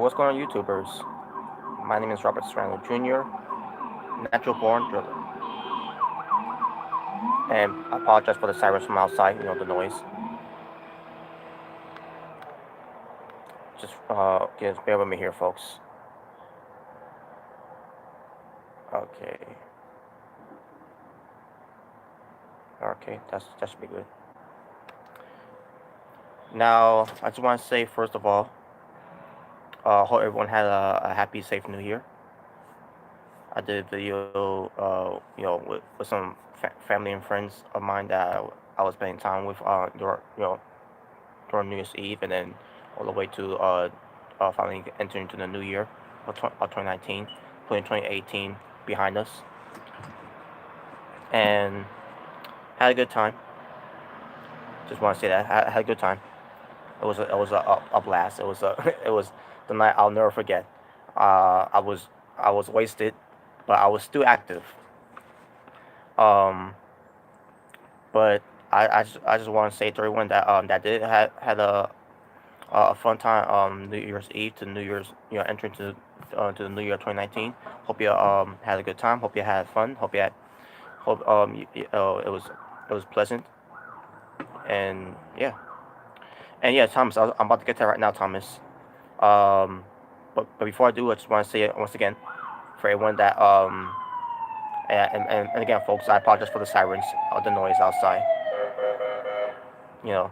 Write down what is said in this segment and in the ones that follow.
What's going on, YouTubers? My name is Robert Strano Jr., natural born driller. And I apologize for the sirens from outside, the noise. Just bear with me here, folks. Okay. Okay, that should be good. Now, I just want to say, first of all, hope everyone had a happy, safe New Year. I did a video, with some family and friends of mine that I was spending time with, during New Year's Eve, and then all the way to finally entering into the new year of 2019, putting 2018 behind us, and had a good time. Just want to say that I had a good time. It was a blast. It was it was the night I'll never forget. I was wasted, but I was still active. Um, but I just want to say to everyone that that did had a fun time New Year's Eve to New Year's, entering to the New Year 2019. Hope you had a good time. Hope you had fun. Hope it was pleasant. And yeah. And yeah, Thomas, I'm about to get to that right now, Thomas. Um, but before I do, I just want to say it once again for everyone that and again, folks, I apologize for the sirens, the noise outside. You know,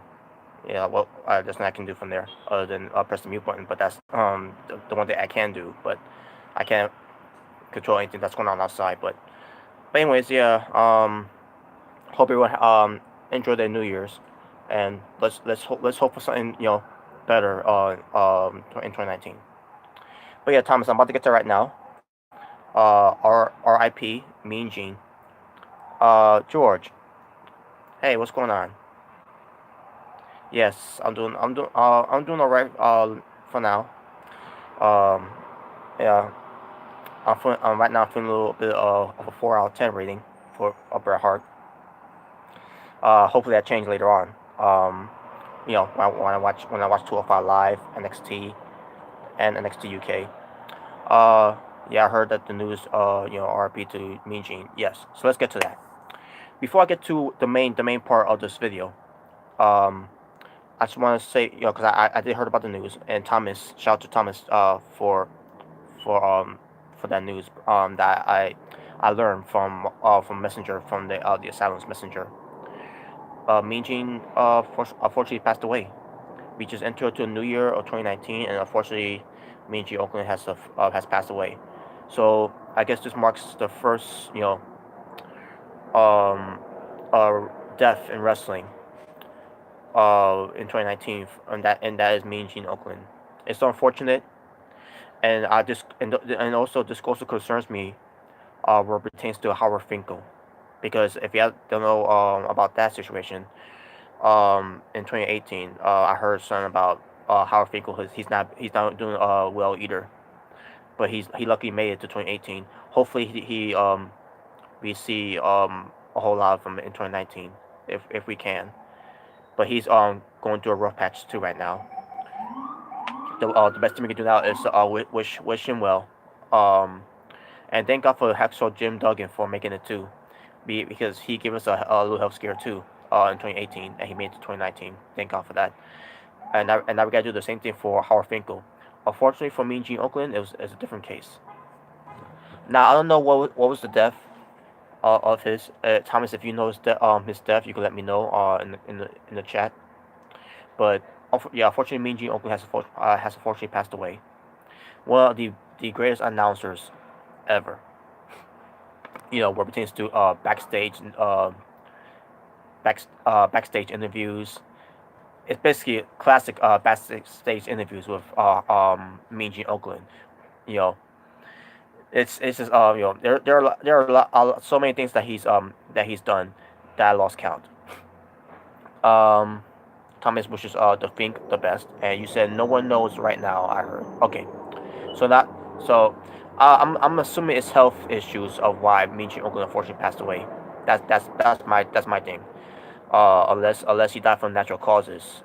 yeah, well, there's nothing I can do from there other than press the mute button. But that's the one thing I can do. But I can't control anything that's going on outside. But anyways, yeah. Hope everyone enjoy their New Year's, and let's hope for something better in 2019. But yeah, Thomas, I'm about to get to right now. R.I.P. Mean Gene. George. Hey, what's going on? Yes, I'm doing all right. For now. Um, yeah, right now I'm feeling a little bit of a 4 out of 10 rating for Bret Hart. Hopefully that changes later on. When I watch 205 Live, NXT, and NXT UK. Uh, yeah, I heard that the news. RP to Mean Gene. Yes. So let's get to that. Before I get to the main part of this video, um, I just want to say, because I did heard about the news, and Thomas, shout out to Thomas, for for that news, that I learned from Messenger, from the Asylum's Messenger. Mean Gene unfortunately passed away. We just entered to a new year of 2019, and unfortunately, Mean Gene Oakland has passed away. So I guess this marks the first um uh death in wrestling in 2019, and that is Mean Gene Oakland. It's unfortunate, and I just and also this also concerns me where it pertains to Howard Finkel, because if you don't know about that situation, in 2018, I heard something about Howard Finkel. He's not doing well either, but he luckily made it to 2018. Hopefully we see a whole lot of him in 2019, if we can. But he's going through a rough patch too right now. The best thing we can do now is wish him well. Um, and thank God for Hacksaw Jim Duggan for making it too, because he gave us a little health scare too in 2018, and he made it to 2019. Thank God for that. And now we gotta do the same thing for Howard Finkel. Unfortunately for me, Gene Oakland, it's a different case. Now I don't know what was the death of his. Thomas, if you know his death, you can let me know in the chat. But yeah, unfortunately, Mean Gene Oakland has unfortunately passed away. One of the greatest announcers ever. What pertains to backstage interviews. It's basically classic backstage interviews with Mean Gene Oakland. You know, it's just there are so many things that he's done that I lost count. Um, Thomas wishes the Fink the best, and you said no one knows right now. I heard. Okay, so that so I'm assuming it's health issues of why Michi Oakland unfortunately passed away. That's my thing. Unless he died from natural causes,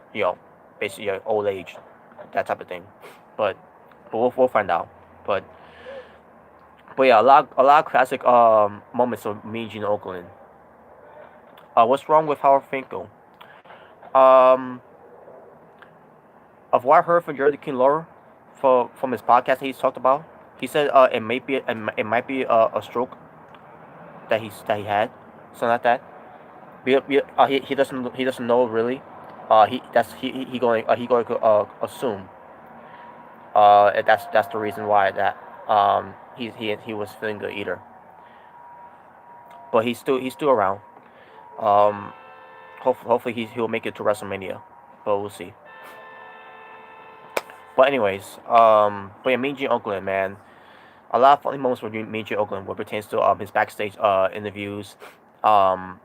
basically old age, that type of thing. But but we'll find out. But yeah, a lot of classic moments of Mean Gene Oakland. What's wrong with Howard Finkel? Um, of what I heard from Jerry King Lawler, from his podcast that he's talked about, he said it might be a stroke that he had, something like that. He doesn't know really. He going to assume that's the reason why that he was feeling good either. But he's still around. Um, hopefully he'll make it to WrestleMania, but we'll see. But anyways, but yeah, Mean Gene Oakland, man, a lot of funny moments with Mean Gene Oakland, what pertains to his backstage interviews, um,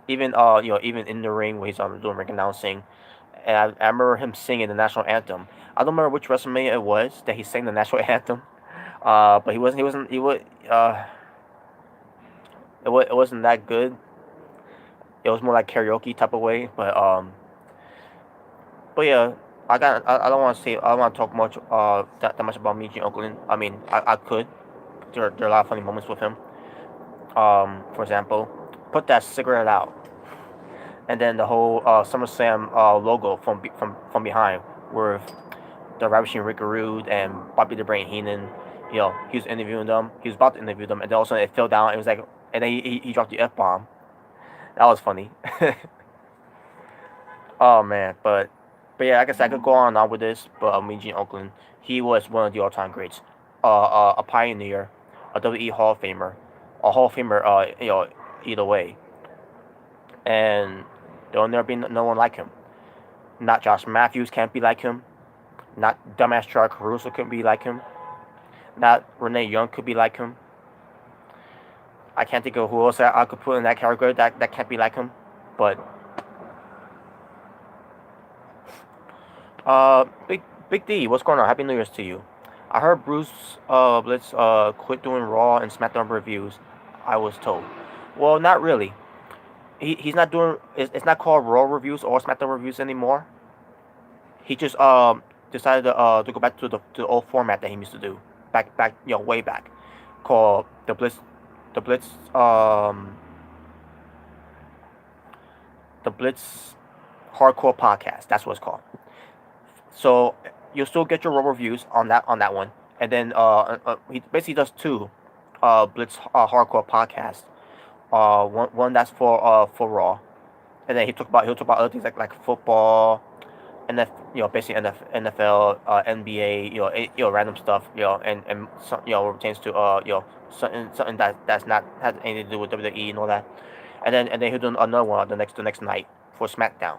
even even in the ring when he's doing ring announcing, and I remember him singing the national anthem. I don't remember which WrestleMania it was that he sang the national anthem, but it wasn't that good. It was more like karaoke type of way, but yeah, I don't want to say I don't want to talk much that much about Meiji Oakland. I mean I could. There are a lot of funny moments with him. For example, put that cigarette out, and then the whole SummerSlam logo from behind, with the Ravishing Rick Rude and Bobby the Brain Heenan. He was interviewing them. He was about to interview them, and then all of a sudden it fell down. It was like, and then he dropped the F-bomb. That was funny. Oh man, but yeah, like I said, I could go on and on with this, but Meiji Oakland, he was one of the all-time greats, a pioneer, a WWE Hall of Famer, a Hall of Famer, either way, and there'll never be no one like him. Not Josh Matthews can't be like him. Not dumbass Charles Caruso could be like him. Not Renee Young could be like him. I can't think of who else I could put in that category that can't be like him, but Big D, what's going on? Happy New Year's to you. I heard Bruce Blitz quit doing Raw and SmackDown reviews. I was told. Well, not really. He's not doing. It's not called Raw reviews or SmackDown reviews anymore. He just decided to go back to the old format that he used to do back way back, called the Blitz the Blitz Hardcore Podcast. That's what it's called. So you'll still get your Raw reviews on that one, and then he basically does two Blitz Hardcore podcasts. One that's for Raw, and then he'll talk about other things like football, and basically NFL, NBA, random stuff, and some, pertains to something that's not has anything to do with WWE and all that, and then he'll do another one the next night for SmackDown,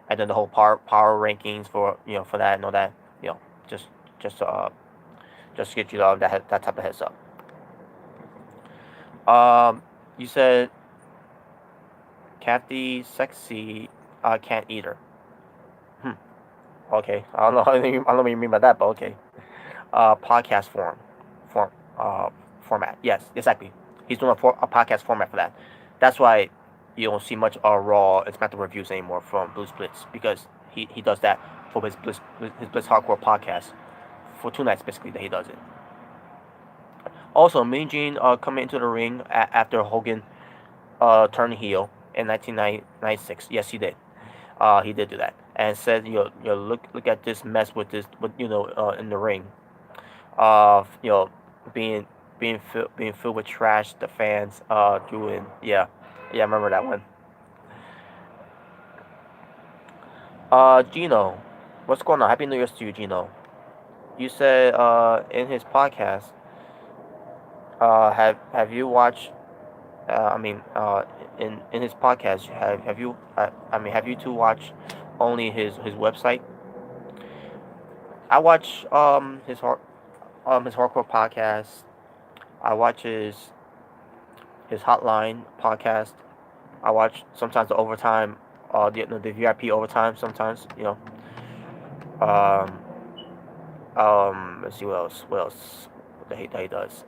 and then the whole power rankings for that and all that, just just uh just to get you that type of heads up. You said Kathy Sexy can't eat her. Hmm. Okay. I don't know what you mean by that, but okay. Podcast form format. Yes, exactly. He's doing a podcast format for that. That's why you don't see much Raw and SmackDown reviews anymore from Blue Splits, because he does that for his Blitz Hardcore podcast for 2 nights basically that he does it. Also, Mean Gene coming into the ring after Hogan turned heel in 1996. Yes, he did. He did do that, and said, look at this mess with in the ring, being being filled with trash. The fans doing, yeah, I remember that one. Gino, what's going on? Happy New Year's to you, Gino. You said in his podcast, have you watched? In his podcast, have you? Have you two watched only his website? I watch his hardcore podcast. I watch his hotline podcast. I watch sometimes the overtime, the VIP overtime. Sometimes, Um, let's see what else. What else that he does.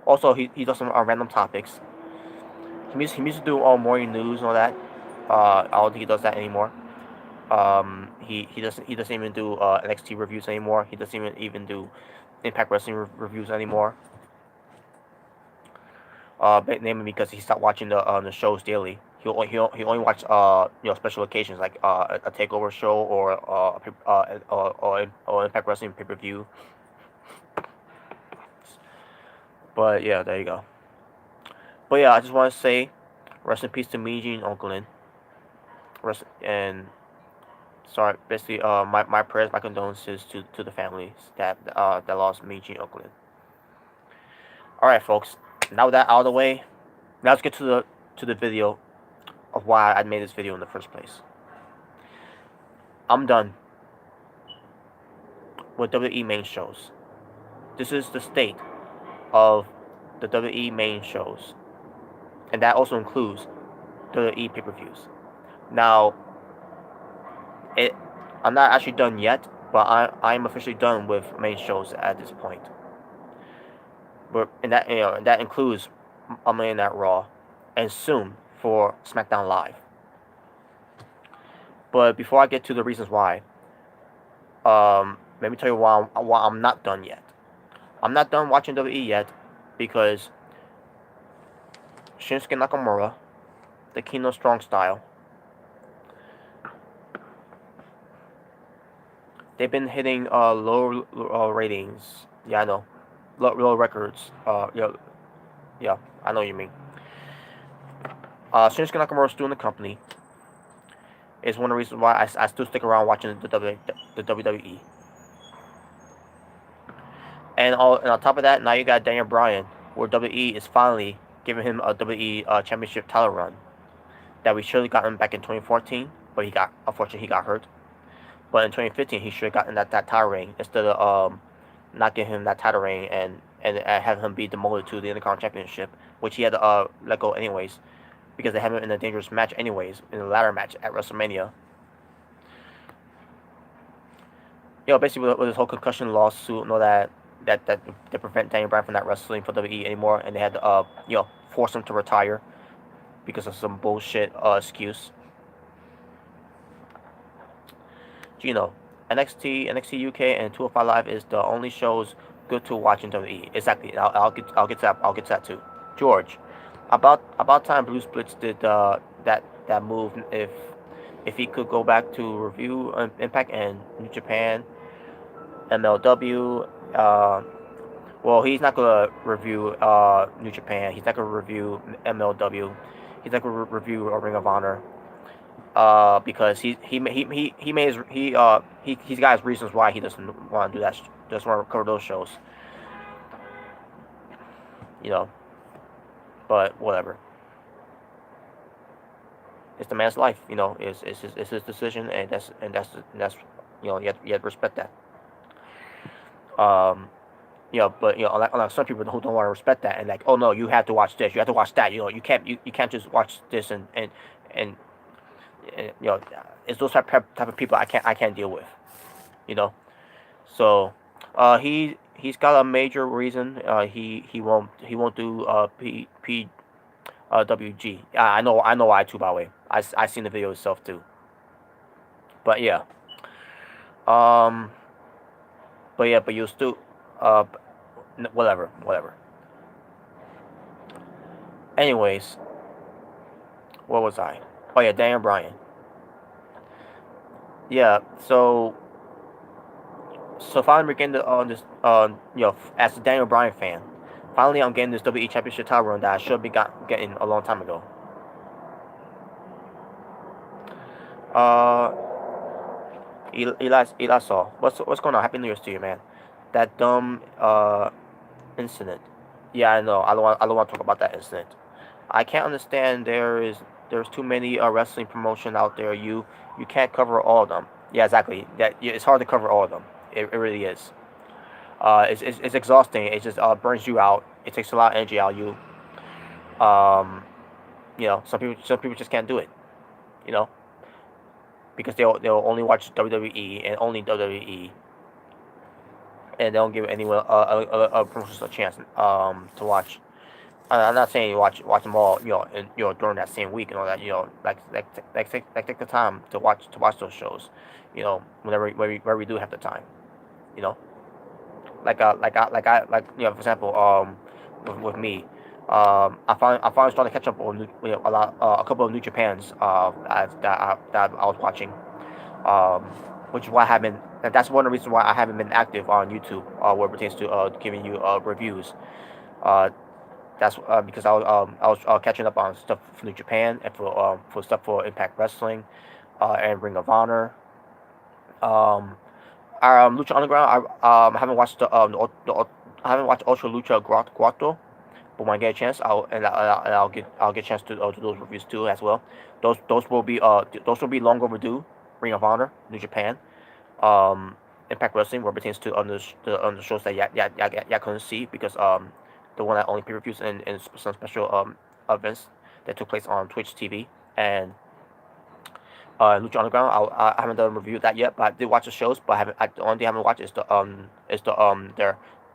Also, he does some random topics. He used to do all morning news and all that. I don't think he does that anymore. He doesn't even do NXT reviews anymore. He doesn't even do Impact Wrestling reviews anymore. Namely because he stopped watching the shows daily. He only watched special occasions like a takeover show or Impact Wrestling pay-per-view. But yeah, there you go. But yeah, I just want to say, rest in peace to Meiji and Uncle Lin. And sorry, basically, my prayers, my condolences to the families that lost Meiji and Uncle Lin. All right, folks. Now with that out of the way, now let's get to the video of why I made this video in the first place. I'm done with WWE Main Shows. This is the state of the WWE Main Shows, and that also includes WWE Pay-Per-Views. Now, I'm not actually done yet, but I'm officially done with Main Shows at this point. And that includes Monday Night Raw, and soon for SmackDown Live. But before I get to the reasons why, let me tell you why I'm not done yet. I'm not done watching WWE yet because Shinsuke Nakamura, the Kino Strong Style, they've been hitting low ratings. Yeah, I know, low records. Yeah, I know what you mean. Shinsuke Nakamura still in the company. Is one of the reasons why I still stick around watching the WWE. And on top of that, now you got Daniel Bryan, where WWE is finally giving him a WWE Championship title run that we should have gotten back in 2014, but unfortunately he got hurt. But in 2015 he should have gotten that title reign instead of not giving him that title reign and having him be demoted to the Intercontinental Championship, which he had to let go anyways, because they had him in a dangerous match anyways, in the ladder match at WrestleMania. Basically with this whole concussion lawsuit and all that they prevent Daniel Bryan from not wrestling for WWE anymore, and they had to force him to retire because of some bullshit excuse. NXT UK, and 205 Live is the only shows good to watch in WWE. Exactly. I'll get to that too. George, about time Blue Splits did that move. If he could go back to review Impact and New Japan, MLW. Well, he's not gonna review New Japan. He's not gonna review MLW. He's not gonna review Ring of Honor. Because he's got his reasons why he doesn't want to do that. Doesn't want to cover those shows. But whatever. It's the man's life. It's his decision, and that's you have to respect that. But unlike some people who don't want to respect that and like, oh no, you have to watch this, you have to watch that. You can't just watch this and it's those type of people I can't deal with. So he's got a major reason he won't do PWG. I know why too, by the way. I seen the video itself too. But yeah. But you'll still whatever. Anyways, where was I? Oh yeah, Daniel Bryan. Yeah, so finally we're getting this as a Daniel Bryan fan, finally I'm getting this WWE Championship title run that I should be getting a long time ago. Eli Saw, what's going on? Happy New Year's to you, man. That dumb incident. Yeah, I know. I don't want to talk about that incident. I can't understand. There's too many wrestling promotion out there. You can't cover all of them. Yeah, exactly. It's hard to cover all of them. It really is. It's exhausting. It just burns you out. It takes a lot of energy out of you. Some people just can't do it. Because they'll only watch WWE and only WWE, and they don't give anyone a promotion a chance to watch I'm not saying you watch them all, during that same week and all that, take the time to watch those shows, whenever we do have the time, you know, for example, with me, I finally started to catch up on a couple of New Japans that I was watching, um, which is why I haven't. That's one of the reasons why I haven't been active on YouTube, where it pertains to giving you reviews. Uh, that's because I was catching up on stuff for New Japan and for stuff for Impact Wrestling, and Ring of Honor. Um, Lucha Underground. I haven't watched I haven't watched Ultra Lucha Guato, but when I get a chance, I'll get a chance to do those reviews too as well. Those will be long overdue. Ring of Honor, New Japan, um, Impact Wrestling, where it pertains to on the shows that yeah couldn't see because the one that only pay-per-views and some special events that took place on Twitch TV and Lucha Underground. I haven't done a review of that yet, but I did watch the shows. But the only thing I haven't watched is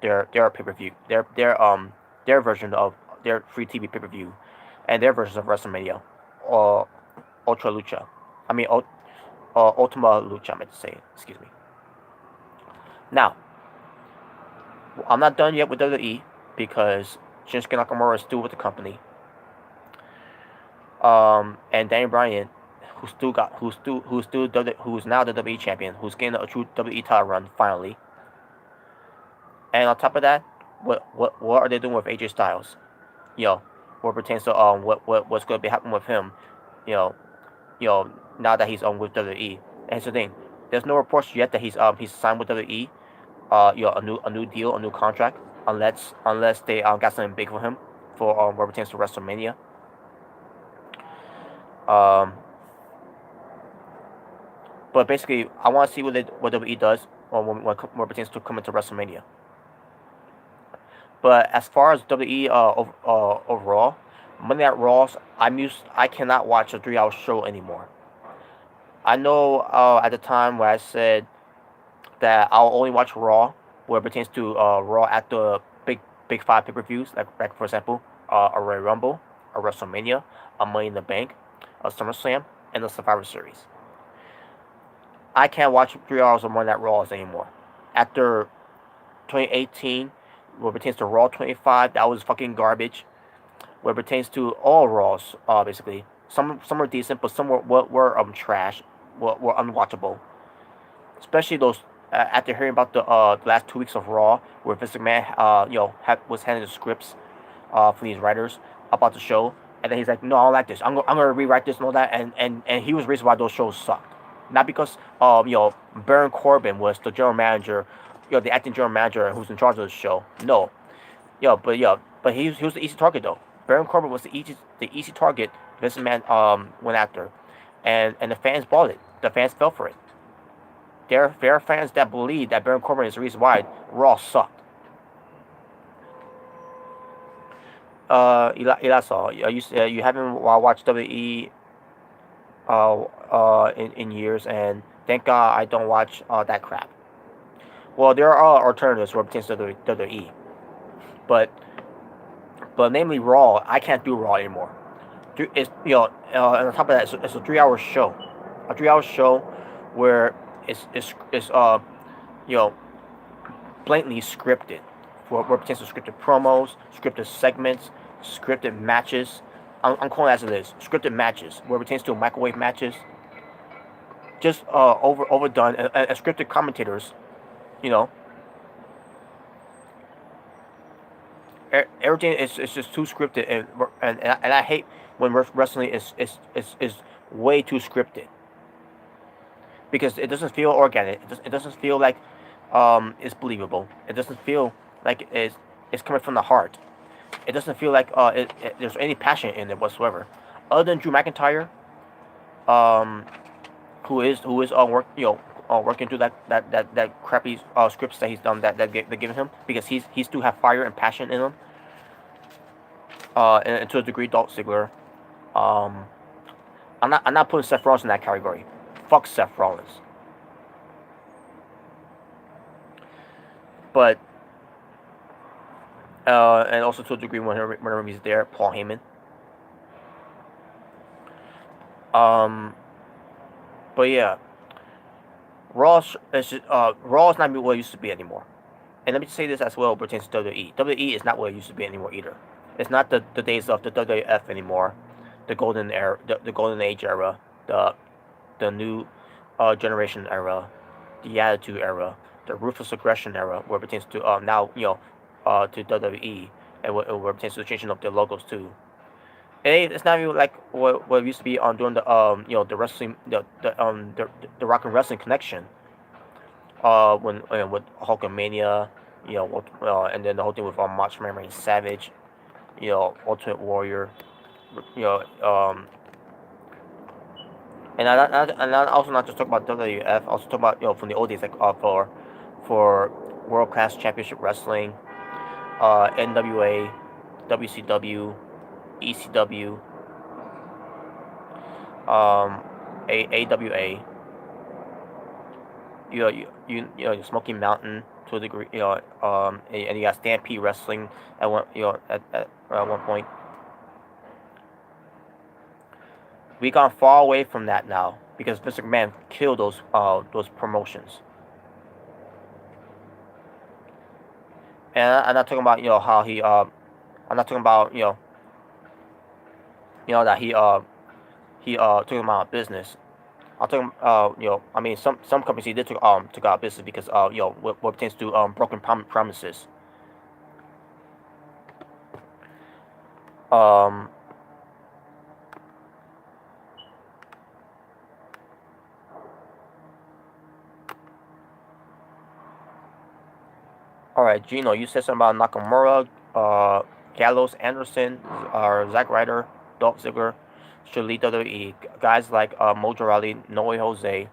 their pay-per-view their version of their free TV pay-per-view, and their versions of WrestleMania, or Ultra Lucha. I mean, Ultima Lucha. I meant to say. Excuse me. Now, I'm not done yet with WWE because Shinsuke Nakamura is still with the company. And Daniel Bryan, who's now the WWE champion, who's getting a true WWE title run finally. And on top of that, what are they doing with AJ Styles? What pertains to what's going to be happening with him? You know, now that he's on with WWE. And here's the thing: there's no reports yet that he's signed with WWE. A new deal, a new contract, unless they got something big for him for what pertains to WrestleMania. Um, but basically, I want to see what WWE does when it pertains to coming to WrestleMania. But as far as WWE overall, Monday Night Raws, I cannot watch a 3 hour show anymore. I know at the time where I said that I'll only watch Raw where it pertains to Raw at the big five pay-per-views, like for example, a Royal Rumble, a WrestleMania, a Money in the Bank, a SummerSlam, and a Survivor Series. I can't watch 3 hours of Monday Night Raws anymore. After 2018, where it pertains to Raw 25, that was fucking garbage. Where it pertains to all Raws, basically, some were decent, but some were trash, were unwatchable. Especially those after hearing about the last 2 weeks of Raw, where Vince McMahon was handing the scripts for these writers about the show, and then he's like, no, I don't like this. I'm gonna rewrite this and all that, and he was the reason why those shows sucked. Not because Baron Corbin was the general manager, the acting general manager who's in charge of the show. No, but he was the easy target though. Baron Corbin was the easy target Vince McMahon went after, and the fans bought it. The fans fell for it. There are fans that believe that Baron Corbin is the reason why Raw sucked. Ilaso, you haven't watched WWE in years, and thank God I don't watch that crap. Well, there are alternatives where it pertains to WWE, but namely Raw, I can't do Raw anymore. It's and on top of that, it's a 3 hour show, where it's blatantly scripted, where it pertains to scripted promos, scripted segments, scripted matches. I'm calling it as it is, scripted matches, where it pertains to microwave matches, just overdone, and scripted commentators, everything is just too scripted, and I hate when wrestling is way too scripted, because it doesn't feel organic. It doesn't feel like it's believable. It doesn't feel like it's coming from the heart. It doesn't feel like there's any passion in it whatsoever, other than Drew McIntyre, who is working through that crappy scripts that he's done that they're giving him, because he still have fire and passion in him. And to a degree, Dolph Ziggler. I'm not putting Seth Rollins in that category. Fuck Seth Rollins. But and also to a degree whenever he's there, Paul Heyman. But yeah, Raw is not what it used to be anymore. And let me say this as well pertains to WWE. WWE is not what it used to be anymore either. It's not the days of the WWF anymore, the golden era, the golden age era, the new generation era, the attitude era, the ruthless aggression era, where it pertains to now to WWE, and where it pertains to the changing of their logos too. It's not even like what it used to be on during the the wrestling the rock and wrestling connection when with Hulkamania, and then the whole thing with Macho Man Randy Savage, Ultimate Warrior, you know and I also not just talk about WWF, also talk about from the old days like for World Class Championship Wrestling, NWA, WCW, ECW, AWA, Smoky Mountain to a degree, and you got Stampede Wrestling at one point. We gone far away from that now because Vince McMahon killed those promotions. And I'm not talking about how he I'm not talking about that he took him out of business. I'm talking I mean some companies he did took out of business because what pertains to broken promises. All right, Gino, you said something about Nakamura, Gallows, Anderson, Zack Ryder, Dolph Ziggler should lead WWE. Guys like Mojo Rawley, Noe Jose.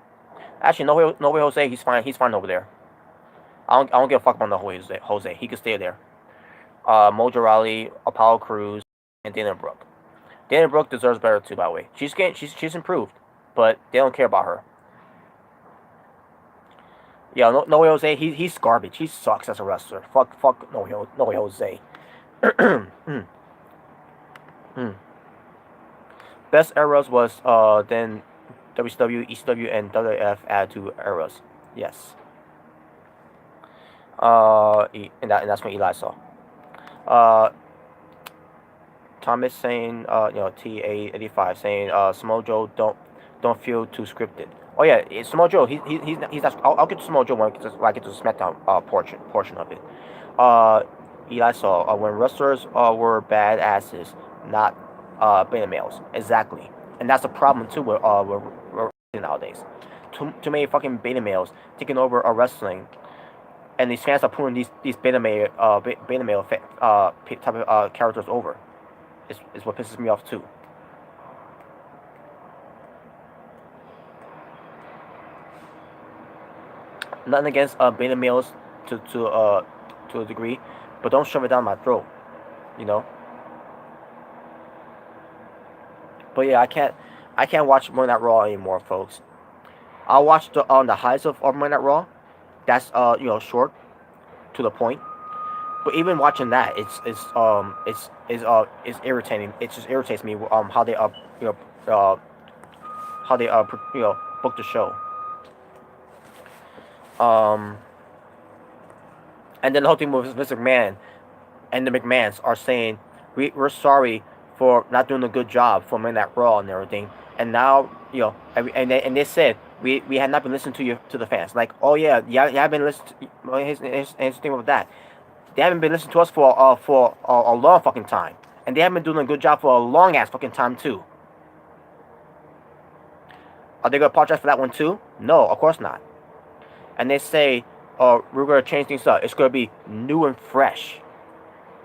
Actually, Noe Jose, he's fine. He's fine over there. I don't give a fuck about Noe Jose. He can stay there. Mojo Rawley, Apollo Crews, and Dana Brooke. Dana Brooke deserves better too, by the way. She's improved, but they don't care about her. Yeah, Noe Jose, he's garbage. He sucks as a wrestler. Fuck Noe Jose. Best eras was then WCW, ECW, and WWF Attitude eras. Yes. And that's when Eli saw. Thomas saying, TA85 saying, Samoa don't feel too scripted. Oh yeah, it's Samoa Joe. He's not. I'll get to Samoa Joe when I get to the SmackDown portion of it. Eli saw when wrestlers were badasses, not beta males. Exactly, and that's a problem too with nowadays. Too many fucking beta males taking over wrestling, and these fans are pulling these beta male type of characters over. Is what pisses me off too. Nothing against beta males to a degree, but don't shove it down my throat, you know. But yeah, I can't watch Monday Night Raw anymore, folks. I'll watch the highs of Monday Night Raw. That's short, to the point. But even watching that, it's irritating. It just irritates me how they book the show. And then the whole thing with Vince McMahon and the McMahons are saying we're sorry for not doing a good job for Monday Night Raw and everything. And now and they said we had not been listening to the fans. Like, oh yeah, you haven't been listening. Here's the thing with that. They haven't been listening to us for a long fucking time, and they haven't been doing a good job for a long ass fucking time too. Are they gonna apologize for that one too? No, of course not. And they say, we're gonna change things up. It's gonna be new and fresh.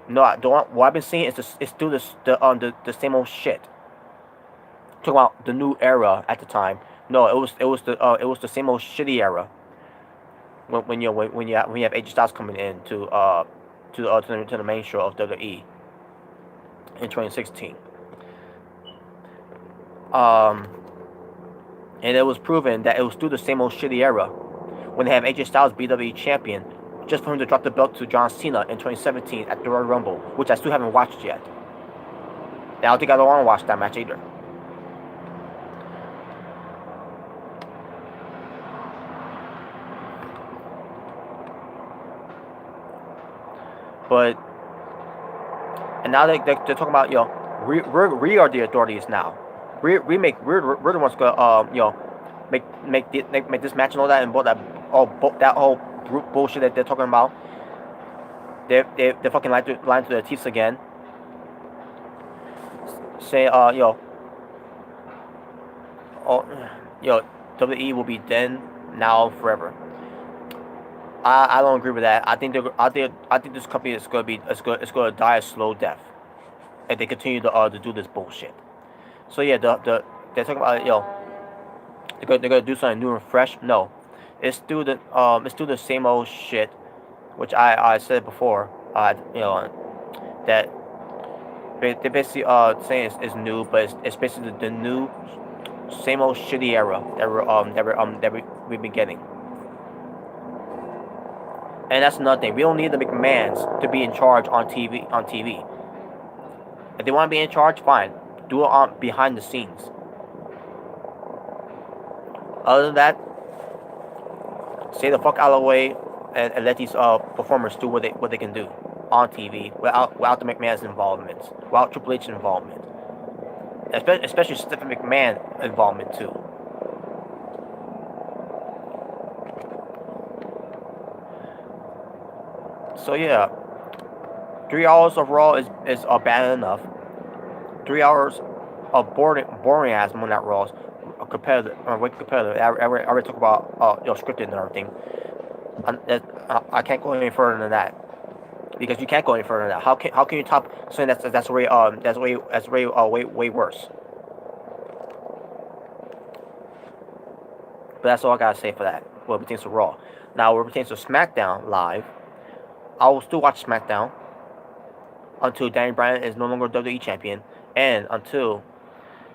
No, what I've been seeing is still the same old shit. Talking about the new era at the time. No, it was the same old shitty era. When you have AJ Styles coming in to the main show of WWE in 2016. And it was proven that it was through the same old shitty era when they have AJ Styles be WWE champion just for him to drop the belt to John Cena in 2017 at the Royal Rumble, which I still haven't watched yet. And I don't think I don't want to watch that match either. But and now they're talking about we are the authorities now. We're the ones gonna make this match and all that and that whole bullshit that they're talking about. They're fucking lying to their teeth again. Say WWE will be then, now, forever. I don't agree with that. I think this company is gonna die a slow death if they continue to do this bullshit. So yeah, they're talking about they're gonna do something new and fresh. No, it's still the same old shit, which I said before. That they basically saying it's new, but it's basically the new same old shitty era that we've been getting. And that's nothing. We don't need the McMahons to be in charge on TV. If they want to be in charge, fine. Do it on behind the scenes. Other than that, stay the fuck out of the way and let these performers do what they can do on TV without the McMahon's involvement, without Triple H's involvement, especially Stephanie McMahon involvement too. So yeah, 3 hours of Raw is bad enough. 3 hours of boring ass Monday Night Raws competitive. I already talk about scripted and everything. I can't go any further than that because you can't go any further than that. How can you top something that's way worse? But that's all I gotta say for that. What pertains to Raw. Now, what pertains to SmackDown Live, I will still watch SmackDown until Daniel Bryan is no longer WWE champion, and until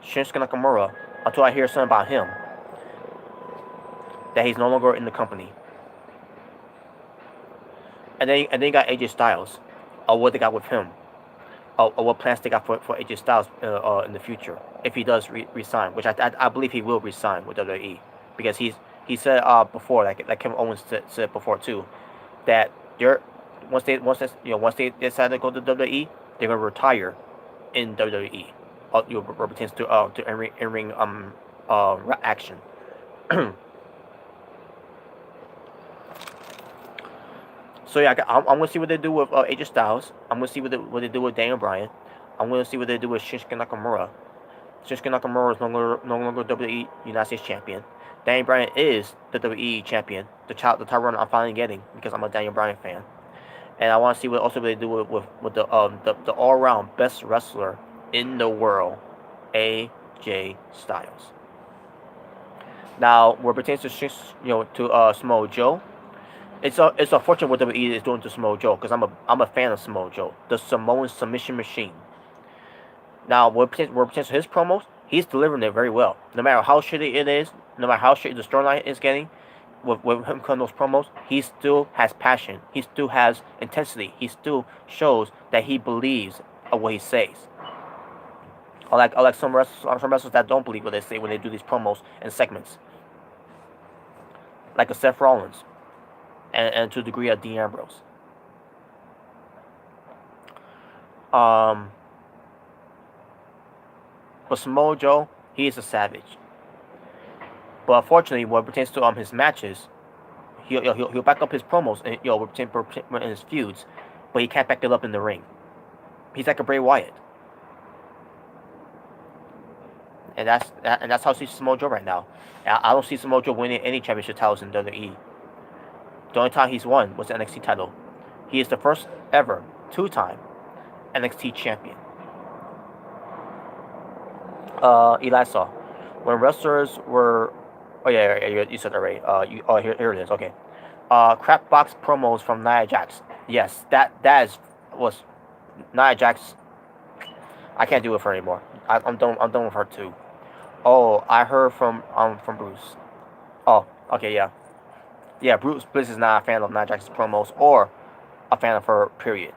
Shinsuke Nakamura, until I hear something about him that he's no longer in the company. And then you got AJ Styles, or what they got with him, or what plans they got for AJ Styles in the future if he does resign, which I believe he will resign with WWE, because he said before, like Kevin Owens said before too, that once they decide to go to WWE, they're gonna retire in WWE. Pertains to in-ring action. So yeah, I'm gonna see what they do with AJ Styles. I'm gonna see what they do with Daniel Bryan. I'm gonna see what they do with Shinsuke Nakamura. Shinsuke Nakamura is no longer WWE United States champion. Daniel Bryan is the WWE champion. The title run I'm finally getting because I'm a Daniel Bryan fan. And I want to see what also they do with the all-around best wrestler in the world, AJ Styles. Now, where it pertains to Samoa Joe, it's unfortunate what WWE is doing to Samoa Joe, because I'm a fan of Samoa Joe, the Samoan submission machine. Now, where it pertains to his promos, he's delivering it very well. No matter how shitty it is, no matter how shitty the storyline is getting, with him cutting those promos, he still has passion. He still has intensity. He still shows that he believes of what he says. I like some wrestlers that don't believe what they say when they do these promos and segments, like a Seth Rollins, and to a degree Dean Ambrose. But Samoa Joe, he is a savage. But unfortunately, when it pertains to his matches, he'll back up his promos and in his feuds, but he can't back it up in the ring. He's like a Bray Wyatt, and that's how I see Samoa Joe right now. I don't see Samoa Joe winning any championship titles in WWE. The only time he's won was the NXT title. He is the first ever 2-time NXT champion. Elisa, when wrestlers were, oh yeah, you said that right. Here it is. Okay. Crap box promos from Nia Jax. Yes, was Nia Jax. I can't do it for her anymore. I'm done with her too. Oh, I heard from Bruce. Oh, okay, yeah. Yeah, Bruce Bliss is not a fan of Nia Jax's promos or a fan of her, period.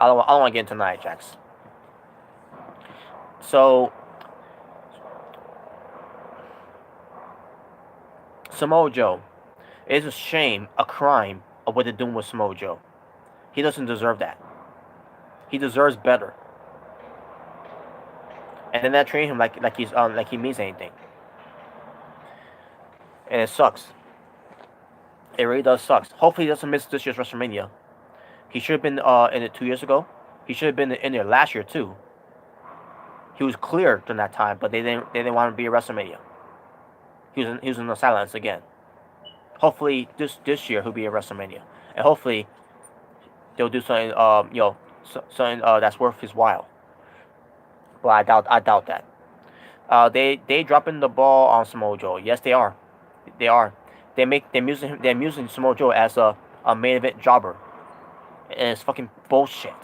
I don't want to get into Nia Jax. So, Samoa Joe. It is a shame, a crime, of what they're doing with Samoa Joe. He doesn't deserve that. He deserves better. And then they treat him like he means anything. And it sucks. It really does suck. Hopefully he doesn't miss this year's WrestleMania. He should have been in it 2 years ago. He should have been in there last year too. He was cleared during that time, but they didn't want him to be at WrestleMania. He was in the silence again. Hopefully this year he'll be at WrestleMania, and hopefully they'll do something something that's worth his while. But I doubt that. They dropping the ball on Samoa Joe. Yes, they are. They are. They're using Samoa Joe as a main event jobber. And it's fucking bullshit.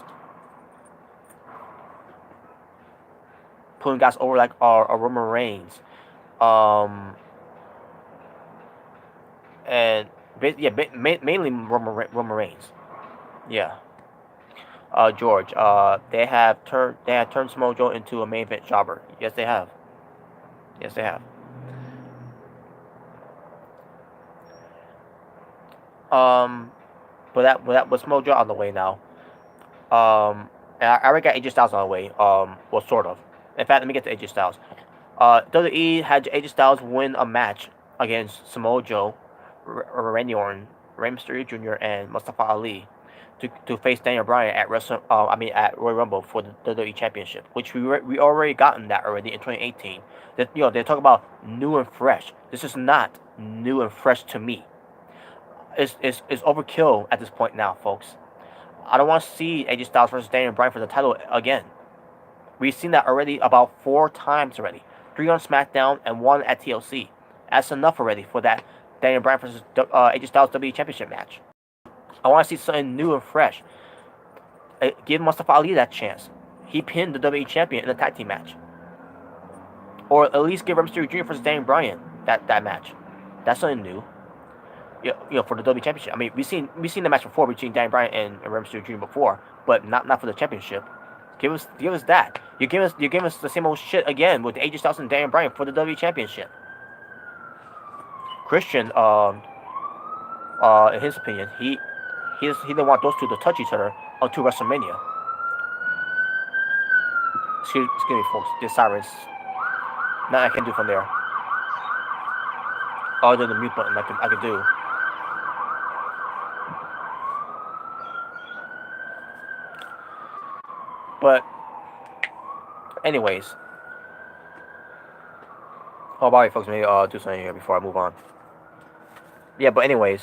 Putting guys over like Roman Reigns, and mainly Roman Reigns. Yeah. George. They have turned Samoa Joe into a main event jobber. Yes, they have. Yes, they have. But with Samoa Joe on the way now. And I already got AJ Styles on the way. Well, sort of. In fact, let me get to AJ Styles. WWE had AJ Styles win a match against Samoa Joe, Randy Orton, Rey Mysterio Jr., and Mustafa Ali to face Daniel Bryan at at Royal Rumble for the WWE Championship, which we already gotten that already in 2018. They talk about new and fresh. This is not new and fresh to me. It's overkill at this point now, folks. I don't want to see AJ Styles versus Daniel Bryan for the title again. We've seen that already about 4 times already. 3 on SmackDown and 1 at TLC. That's enough already for that Daniel Bryan versus AJ Styles WWE Championship match. I want to see something new and fresh. Give Mustafa Ali that chance. He pinned the WWE Champion in a tag team match. Or at least give Rey Mysterio Jr. versus Daniel Bryan that match. That's something new. For the WWE Championship. I mean, we've seen the match before between Daniel Bryan and Rey Mysterio Jr. before, but not for the championship. Give us that. You give us the same old shit again with AJ Styles and Daniel Bryan for the WWE Championship. Christian, in his opinion, he didn't want those two to touch each other until WrestleMania. Excuse me, folks. There's sirens. Nothing I can do from there. Other than the mute button, I could do. But, anyways. Oh, by the way, folks, maybe do something here before I move on. Yeah, but anyways,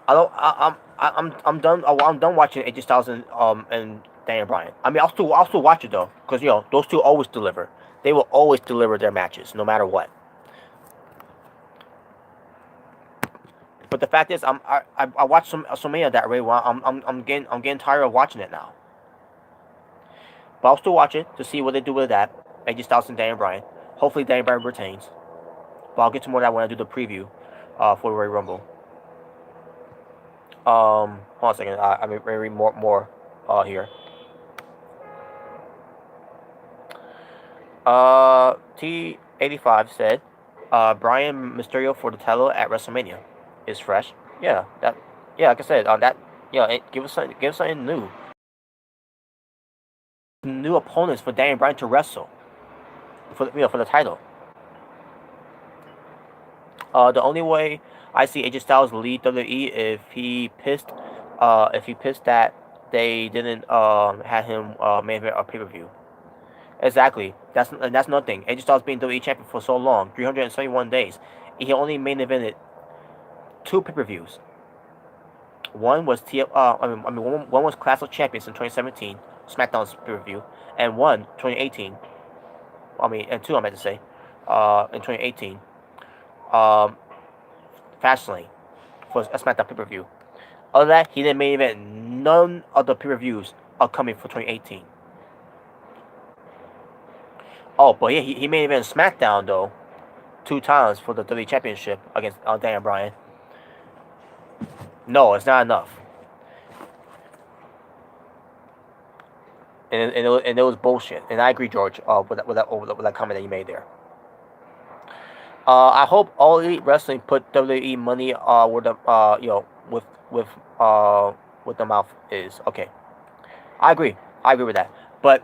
I'm done. I'm done watching AJ Styles and Daniel Bryan. I mean, I'll still watch it though, because those two always deliver. They will always deliver their matches, no matter what. But the fact is, I watched so many of that already. I'm getting tired of watching it now. But I'll still watch it to see what they do with that. AJ Styles and Daniel Bryan. Hopefully Daniel Bryan retains. But I'll get to more of that when I do the preview for the Royal Rumble. Hold on a second. I'm going to read more here. T85 said, Bryan Mysterio for the title at WrestleMania is fresh. Yeah, like I said, give us something new. New opponents for Daniel Bryan to wrestle for the title. The only way I see AJ Styles lead WWE if he pissed that they didn't have him main event or pay-per-view. Exactly. That's another thing. AJ Styles being WWE champion for so long, 371 days. He only main evented 2 pay-per-views. One was one was Clash of Champions in 2017, SmackDown's pay-per-view, and 2018. And 2 I meant to say, in 2018. Fastlane for a SmackDown pay-per-view. Other than that, he didn't main event none of the pay-per-views upcoming for 2018. Oh, but yeah, he made even SmackDown though, 2 times for the WWE Championship against Daniel Bryan. No, it's not enough. And it was bullshit. And I agree, George, with that comment that you made there. I hope All Elite Wrestling put WWE money where the with what the mouth is. Okay, I agree. I agree with that. But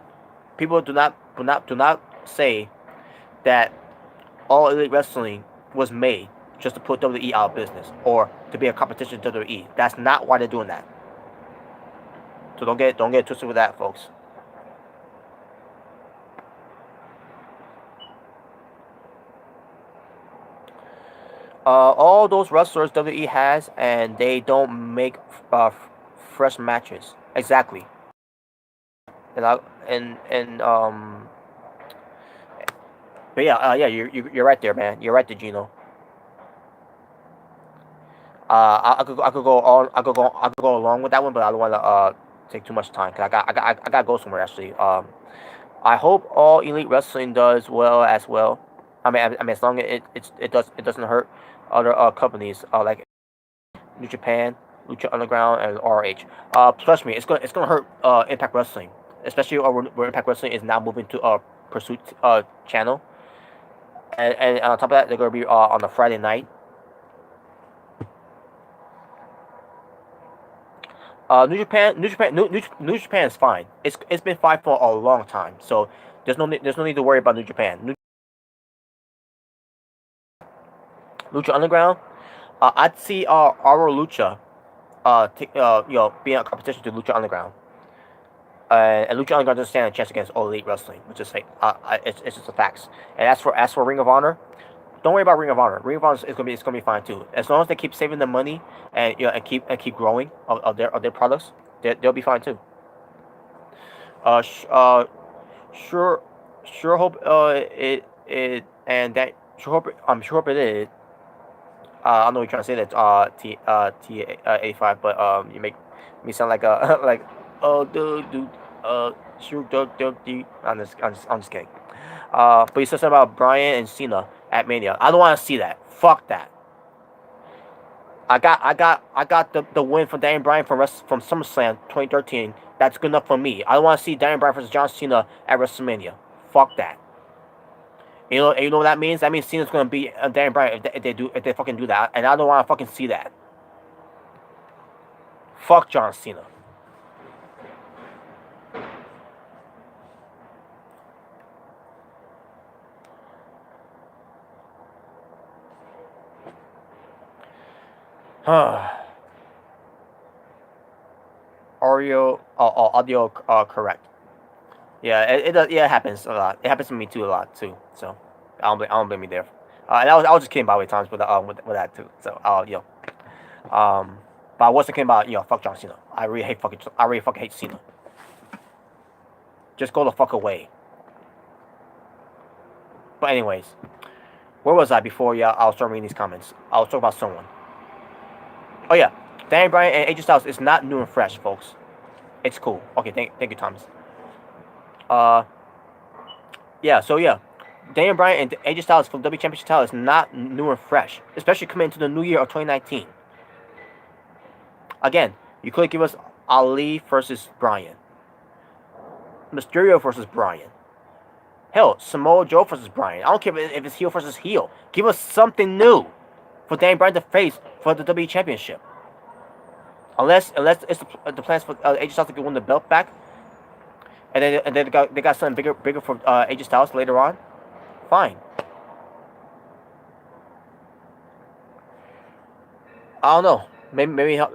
people do not say that All Elite Wrestling was made just to put WWE out of business or to be a competition to WWE. That's not why they're doing that. So don't get twisted with that, folks. All those wrestlers WWE has, and they don't make fresh matches. Exactly. And but yeah, you're right there, man. You're right there, Gino. I could go along with that one, but I don't want to take too much time because I got to go somewhere actually. I hope All Elite Wrestling does well as well. I mean, as long as it doesn't hurt other companies like New Japan, Lucha Underground, and RH. Trust me, it's gonna hurt Impact Wrestling, especially where Impact Wrestling is now moving to Pursuit channel, and on top of that, they're gonna be on a Friday night. New Japan is fine. It's been fine for a long time, so there's no need to worry about New Japan. Lucha Underground, I'd see our Lucha, being a competition to Lucha Underground. And Lucha Underground doesn't stand a chance against All Elite Wrestling, which is like it's just the facts. And as for Ring of Honor, don't worry about Ring of Honor. Ring of Honor is gonna be fine too. As long as they keep saving the money and keep growing of their products, they'll be fine too. Uh, sh- uh, sure sure hope it and that sure hope I'm sure hope it is. I don't know what you're trying to say that T 85, but you make me sound like a like dude sure dude. I'm just kidding. But you said something about Bryan and Cena at Mania. I don't want to see that. Fuck that. I got the win from Daniel Bryan from SummerSlam 2013. That's good enough for me. I don't want to see Daniel Bryan versus John Cena at WrestleMania. Fuck that. You know what that means? That means Cena's gonna beat Daniel Bryan if they fucking do that, and I don't want to fucking see that. Fuck John Cena. Audio correct. Yeah, it happens a lot. It happens to me too a lot too. So I don't blame you there. And I was just kidding by the way times with that too. So but I wasn't kidding about fuck John Cena. I really fucking hate Cena. Just go the fuck away. But anyways, where was I before? Yeah, I was starting reading these comments. I was talking about someone. Oh yeah, Daniel Bryan and AJ Styles is not new and fresh, folks. It's cool. Okay, thank you, Thomas. Uh, yeah. So yeah, Daniel Bryan and AJ Styles for the W Championship title is not new and fresh, especially coming into the new year of 2019. Again, you could give us Ali versus Bryan, Mysterio versus Bryan. Hell, Samoa Joe versus Bryan. I don't care if it's heel versus heel. Give us something new for Daniel Bryan to face for the WWE Championship. Unless it's the plans for AJ Styles to win the belt back, and then they got something bigger for AJ Styles later on. Fine. I don't know. Maybe. I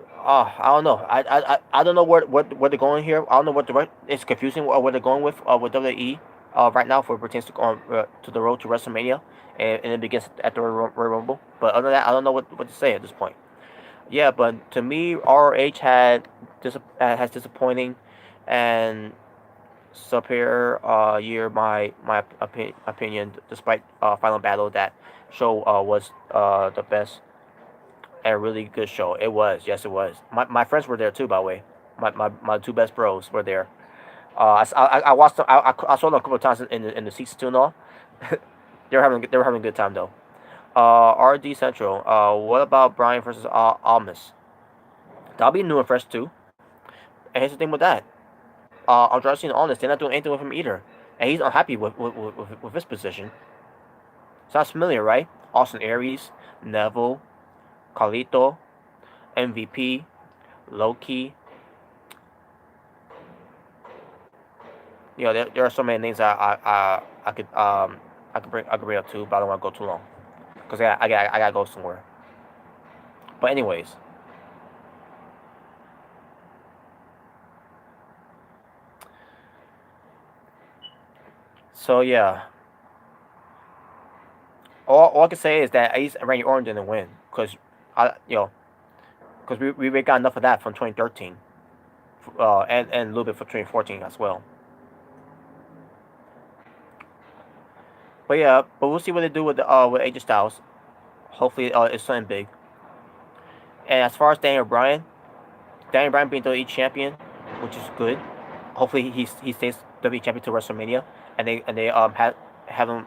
don't know. I don't know where they're going here. I don't know what it's confusing where they're going with WWE right now for pertains to the road to WrestleMania and it begins at the Royal Rumble. But other than that, I don't know what to say at this point. Yeah, but to me, ROH has disappointing and superior year. My opinion, despite Final Battle, that show was the best and really good show. It was, yes, it was. My friends were there too, by the way. My two best bros were there. I watched them. I saw them a couple of times in the seats too and all. They were having a good time though. RD Central. What about Brian versus Almas? That'll be new and fresh too. And here's the thing with that. Andrade and Almas, they're not doing anything with him either, and he's unhappy with his position. Sounds familiar, right? Austin Aries, Neville, Carlito, MVP, Loki. There are so many names I could bring up too, but I don't want to go too long because I gotta go somewhere. But anyways, so yeah, all I can say is that at least Randy Orton didn't win because I you know because we got enough of that from 2013, and a little bit for 2014 as well. But we'll see what they do with AJ Styles. Hopefully, it's something big. And as far as Daniel Bryan being WWE champion, which is good. Hopefully, he stays WWE champion to WrestleMania, and they have him.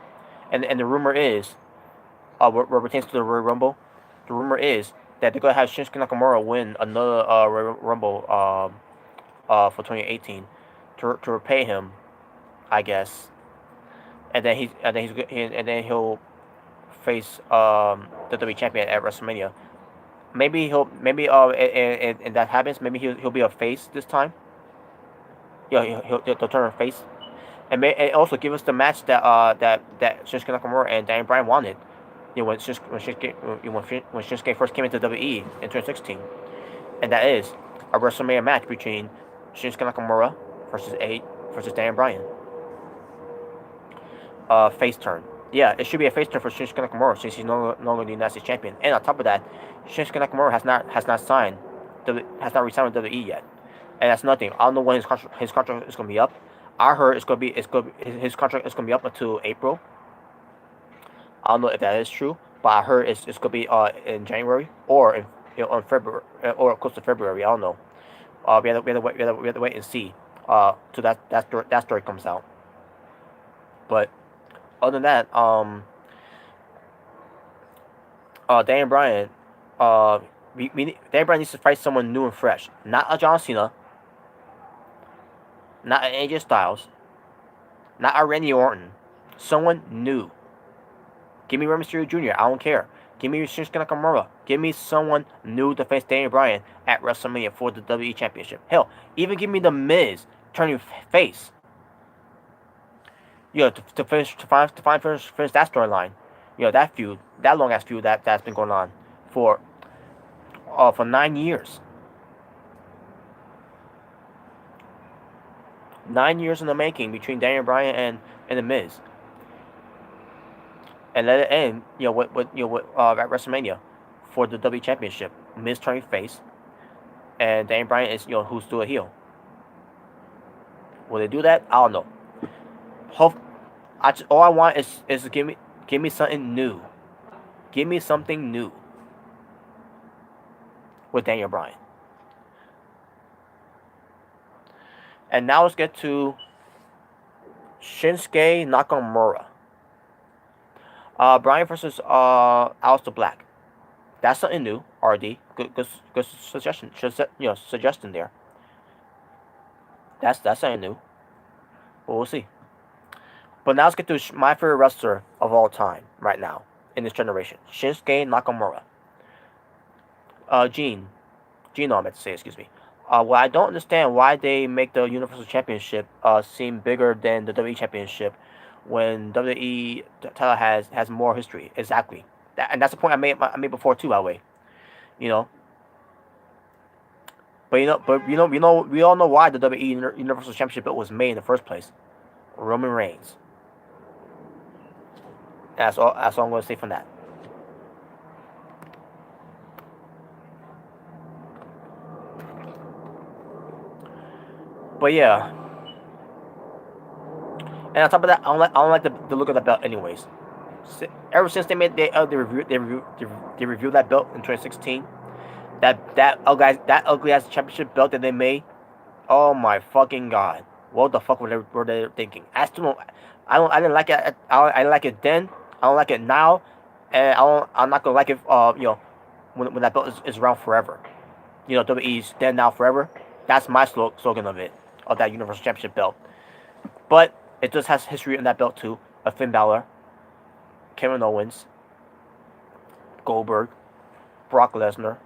And the rumor is, what pertains to the Royal Rumble, the rumor is that they're gonna have Shinsuke Nakamura win another Royal Rumble for 2018 to repay him, I guess. And then he'll face the WWE champion at WrestleMania. Maybe and that happens. Maybe he'll be a face this time. Yeah, he'll turn a face, and also give us the match that Shinsuke Nakamura and Daniel Bryan wanted. When Shinsuke first came into WWE in 2016, and that is a WrestleMania match between Shinsuke Nakamura versus Daniel Bryan. Face turn. Yeah, it should be a face turn for Shinsuke Nakamura since he's no longer the United States champion. And on top of that, Shinsuke Nakamura has not signed, has not resigned with WWE yet, and that's nothing. I don't know when his contract is going to be up. I heard his contract is going to be up until April. I don't know if that is true, but I heard it's going to be in January or in February or close to February. I don't know. We have to wait and see. Till that story comes out. But other than that, Daniel Bryan, Daniel Bryan needs to fight someone new and fresh, not a John Cena, not an AJ Styles, not a Randy Orton, someone new. Give me Rey Mysterio Jr. I don't care. Give me Shinsuke Nakamura. Give me someone new to face Daniel Bryan at WrestleMania for the WWE Championship. Hell, even give me the Miz turning face. To finish that storyline. That feud, that long ass feud that's been going on for 9 years. 9 years in the making between Daniel Bryan and the Miz, and let it end. At WrestleMania for the WWE Championship. Miz turning face, and Daniel Bryan is who's still a heel. Will they do that? I don't know. All I want is to give me something new. Give me something new with Daniel Bryan. And now let's get to Shinsuke Nakamura. Bryan versus Aleister Black. That's something new. RD, good suggestion. Suggestion there. That's something new. But we'll see. But now let's get to my favorite wrestler of all time right now in this generation, Shinsuke Nakamura. Gene, I meant to say, excuse me. Well, I don't understand why they make the Universal Championship seem bigger than the WWE Championship when WWE title has more history. Exactly. And that's the point I made before too, by the way. You know. But we all know why the WWE Universal Championship belt was made in the first place. Roman Reigns. That's all I'm going to say from that. But yeah. And on top of that, I don't like the look of that belt anyways. Ever since they reviewed that belt in 2016, that ugly ass championship belt that they made Oh my fucking god! What the fuck were they thinking? I still don't. I didn't like it. I didn't like it then. I don't like it now, and I'm not gonna like it. When that belt is around forever. WWE's then now forever. That's my slogan of that Universal Championship belt. But it just has history in that belt too. Of Finn Balor, Kevin Owens, Goldberg, Brock Lesnar,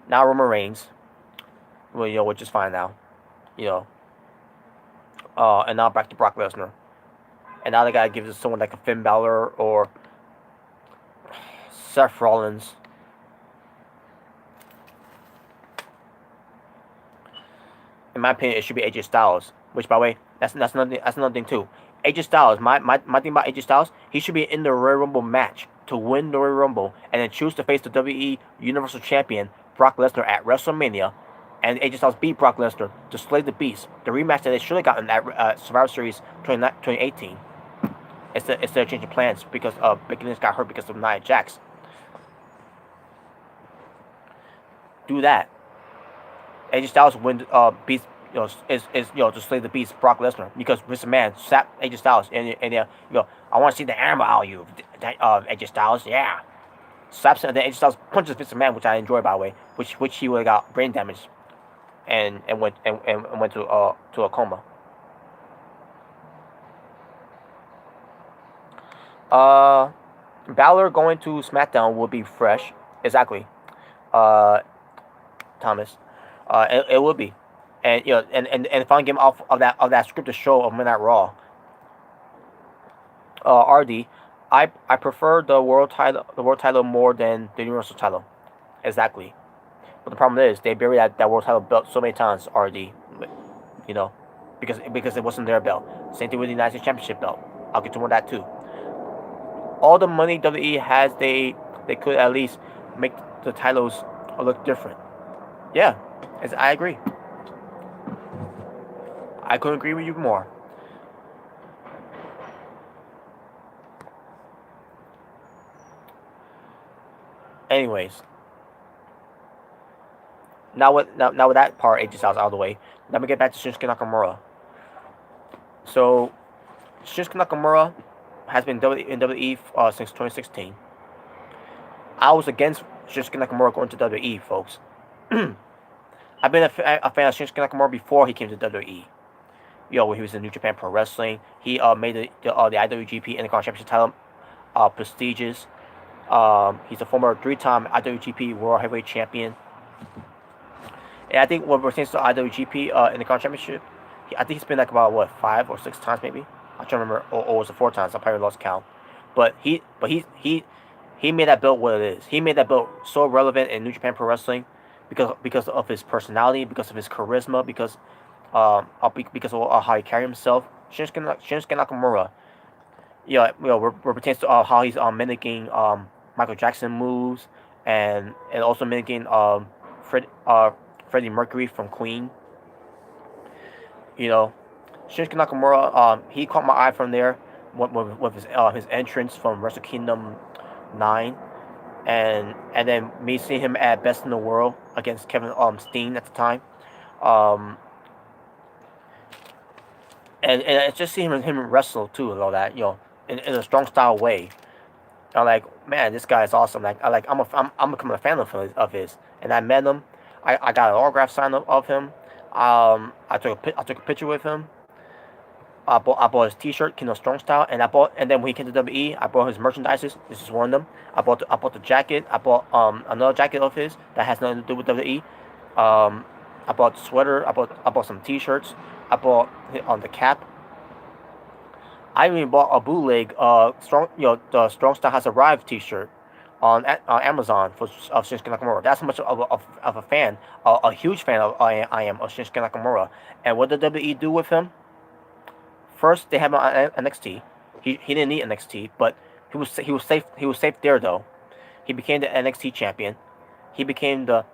now Roman Reigns. Well, which is fine now. You know, and now back to Brock Lesnar. And now they gotta give it to someone like a Finn Balor or Seth Rollins. In my opinion, it should be AJ Styles. Which, by the way, that's another thing too. AJ Styles, my thing about AJ Styles, he should be in the Royal Rumble match to win the Royal Rumble, and then choose to face the WWE Universal Champion Brock Lesnar at WrestleMania, and AJ Styles beat Brock Lesnar to slay the Beast. The rematch that they should have gotten at Survivor Series 2018. Instead of changing plans because Becky Lynch got hurt because of Nia Jax. Do that. AJ Styles beats to slay the beast Brock Lesnar because Mr. Man slapped AJ Styles and I want to see the animal out of you, AJ Styles, yeah. Slaps him and then AJ Styles punches Mr. Man, which I enjoy by the way, which he would have got brain damage and went to a coma. Balor going to SmackDown will be fresh, exactly. Thomas. It will be, and and finally get him off of that scripted show of Midnight Raw. RD, I prefer the world title more than the Universal title, exactly. But the problem is they buried that world title belt so many times. RD, you know, because it wasn't their belt. Same thing with the United States Championship belt. I'll get to more of that too. All the money WWE has, they could at least make the titles look different. Yeah, I agree. I couldn't agree with you more. Anyways, now with that part AJ Styles out of the way, let me get back to Shinsuke Nakamura. So, Shinsuke Nakamura has been in WWE since 2016. I was against Shinsuke Nakamura going to WWE, folks. I've been a fan of Shinsuke Nakamura before he came to WWE. When he was in New Japan Pro Wrestling, he made the IWGP Intercontinental Championship title prestigious. He's a former 3-time IWGP World Heavyweight Champion. And I think when it pertains to IWGP Intercontinental Championship, I think he's been like about 5 or 6 times maybe. I can't remember, or was it 4 times? I probably lost count. But he made that belt what it is. He made that belt so relevant in New Japan Pro Wrestling because of his personality, because of his charisma, because of how he carried himself. Shinsuke Nakamura, pertains to how he's mimicking Michael Jackson moves and also mimicking Freddie Mercury from Queen. Shinsuke Nakamura, he caught my eye from there with his entrance from Wrestle Kingdom 9, and then me seeing him at Best in the World against Kevin Steen at the time, and it's just seeing him wrestle too and all that, in a strong style way. I'm like, man, this guy is awesome. I'm becoming a fan of his, and I met him. I got an autograph sign of him. I took a picture with him. I bought his T-shirt, Kingdom Strong Style, and then when he came to WWE, I bought his merchandises. This is one of them. I bought the jacket. I bought another jacket of his that has nothing to do with WWE. I bought the sweater. I bought some T-shirts. I bought on the cap. I even bought a bootleg the Strong Style Has Arrived T-shirt on Amazon of Shinsuke Nakamura. That's how much of a fan, a huge fan I am of Shinsuke Nakamura. And what did WWE do with him? First, they had him on NXT. He didn't need NXT, but he was safe. He was safe there though. He became the NXT champion. He became the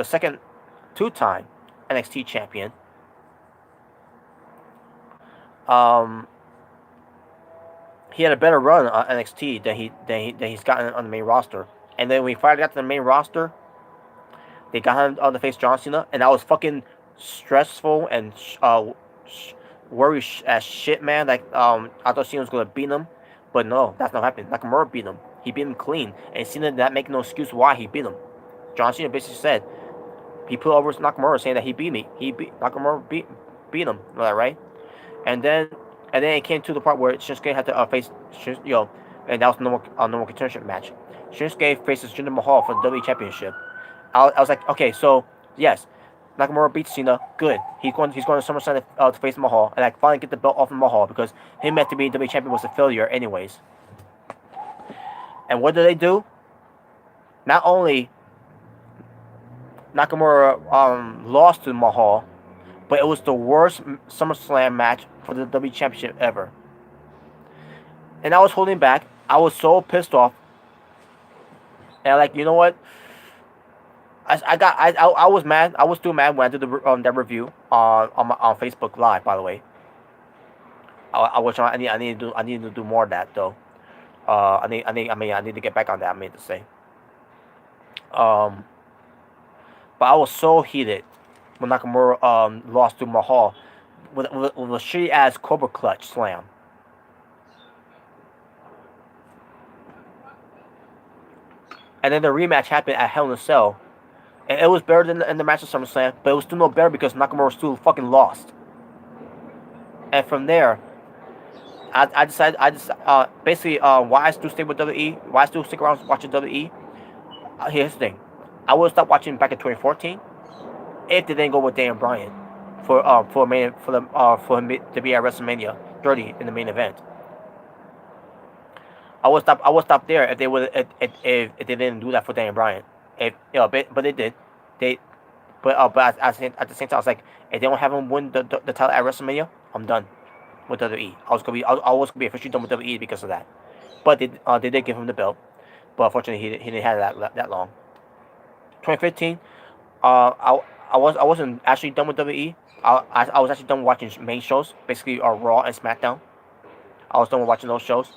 second 2-time NXT champion. He had a better run on NXT than he's gotten on the main roster. And then when he finally got to the main roster, They got him on the face John Cena, and that was fucking stressful and worry as shit, man. Like I thought Cena was gonna beat him, but no, that's not happening. Nakamura beat him. He beat him clean, and Cena did not make no excuse why he beat him. John Cena basically said he put over Nakamura, saying that he beat me. He beat Nakamura beat him, right? And then it came to the part where Shinsuke had to face and that was a normal contention match. Shinsuke faces Jinder Mahal for the WWE Championship. I was like, okay, so yes, Nakamura beats Cena. Good. He's going to SummerSlam to face Mahal, and I finally get the belt off of Mahal because him meant to be WWE champion was a failure, anyways. And what did they do? Not only Nakamura lost to Mahal, but it was the worst SummerSlam match for the WWE Championship ever. And I was holding back. I was so pissed off. And like, you know what? I was mad. I was still mad when I did that review on Facebook Live. By the way, I need to do more of that though. I need to get back on that. I mean to say. But I was so heated when Nakamura lost to Mahal with a shitty ass Cobra Clutch slam. And then the rematch happened at Hell in a Cell. And it was better than in the match of SummerSlam, but it was still no better because Nakamura still fucking lost. And from there, I decided, basically, why I still stay with WWE, why I still stick around watching WWE. Here's the thing. I would stop watching back in 2014 if they didn't go with Daniel Bryan for him to be at WrestleMania 30 in the main event. I would stop there if they didn't do that for Daniel Bryan. But they did. But at the same time, I was like, if they don't have him win the title at WrestleMania, I'm done with WWE. I was gonna be officially done with WWE because of that. But they did give him the belt, but unfortunately he didn't have that long. 2015, I wasn't actually done with WWE. I was actually done watching main shows, basically Raw and SmackDown. I was done with watching those shows.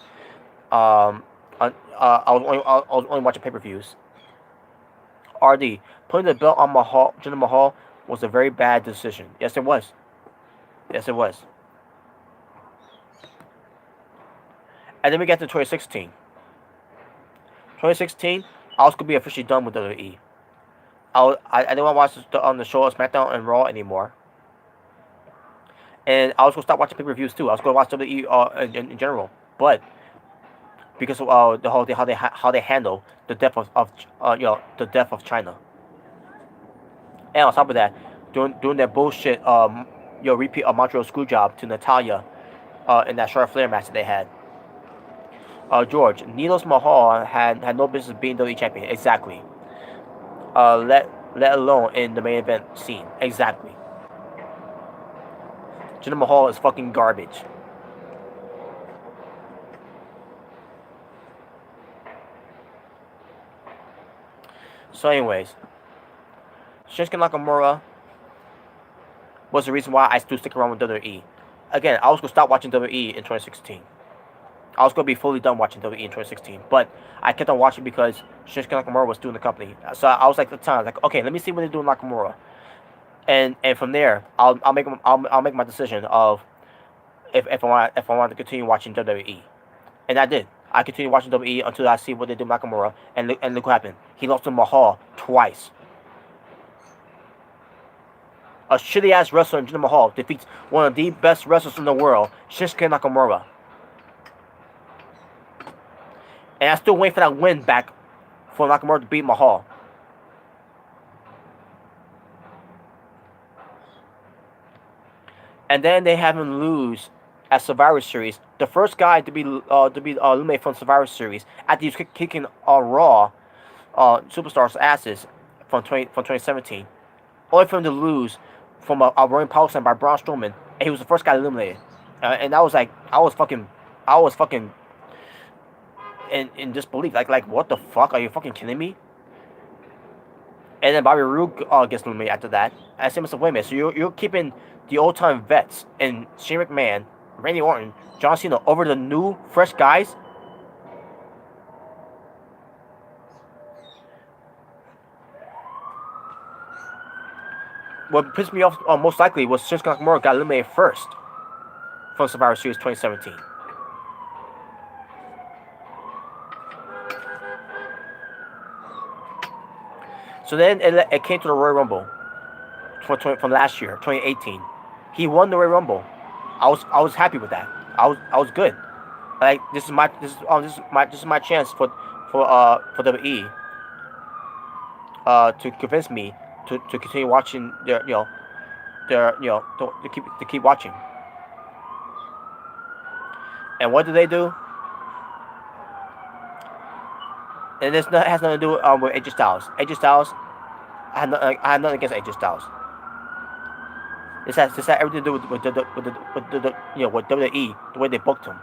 I was only watching pay-per-views. RD, putting the belt on Jinder Mahal was a very bad decision. Yes, it was. Yes, it was. And then we get to 2016. 2016, I was gonna be officially done with WWE. I didn't want to watch on the show of SmackDown and Raw anymore. And I was gonna stop watching pay-per-views too. I was gonna watch WWE in general, but because of how they handle the death of China. And on top of that, doing that bullshit repeat of Montreal Screwjob to Natalya in that Charlotte Flair match that they had. George, Nilos Mahal had no business being WWE champion. Exactly. Let alone in the main event scene. Exactly. Jinder Mahal is fucking garbage. So anyways, Shinsuke Nakamura was the reason why I still stick around with WWE. Again, I was going to stop watching WWE in 2016. I was going to be fully done watching WWE in 2016. But I kept on watching because Shinsuke Nakamura was still in the company. So I was like, at the time, okay, let me see what they do with Nakamura. And from there, I'll make my decision of if I want to continue watching WWE. And I did. I continued watching WWE until I see what they do with Nakamura, and look what happened. He lost to Mahal twice. A shitty ass wrestler in Jinder Mahal defeats one of the best wrestlers in the world, Shinsuke Nakamura. And I still wait for that win back for Nakamura to beat Mahal. And then they have him lose at Survivor Series. The first guy to be eliminated from Survivor Series after he was kicking Raw superstars' asses from 2017. Only for him to lose from a running power slam by Braun Strowman, and he was the first guy eliminated. And I was fucking in disbelief. Like what the fuck? Are you fucking kidding me? And then Bobby Roode gets eliminated after that. And I said, wait a minute, so you're keeping the old time vets and Shane McMahon, Randy Orton, John Cena over the new fresh guys? what pissed me off most likely was Shinsuke Nakamura got eliminated first from Survivor Series 2017. So then it came to the Royal Rumble from last year, 2018. He won the Royal Rumble. I was happy with that. I was good. Like this is my chance for WWE to convince me to continue watching to keep watching. And what do they do? And this has nothing to do with AJ Styles. AJ Styles, I had nothing against AJ Styles. This has everything to do with WWE, the way they booked him.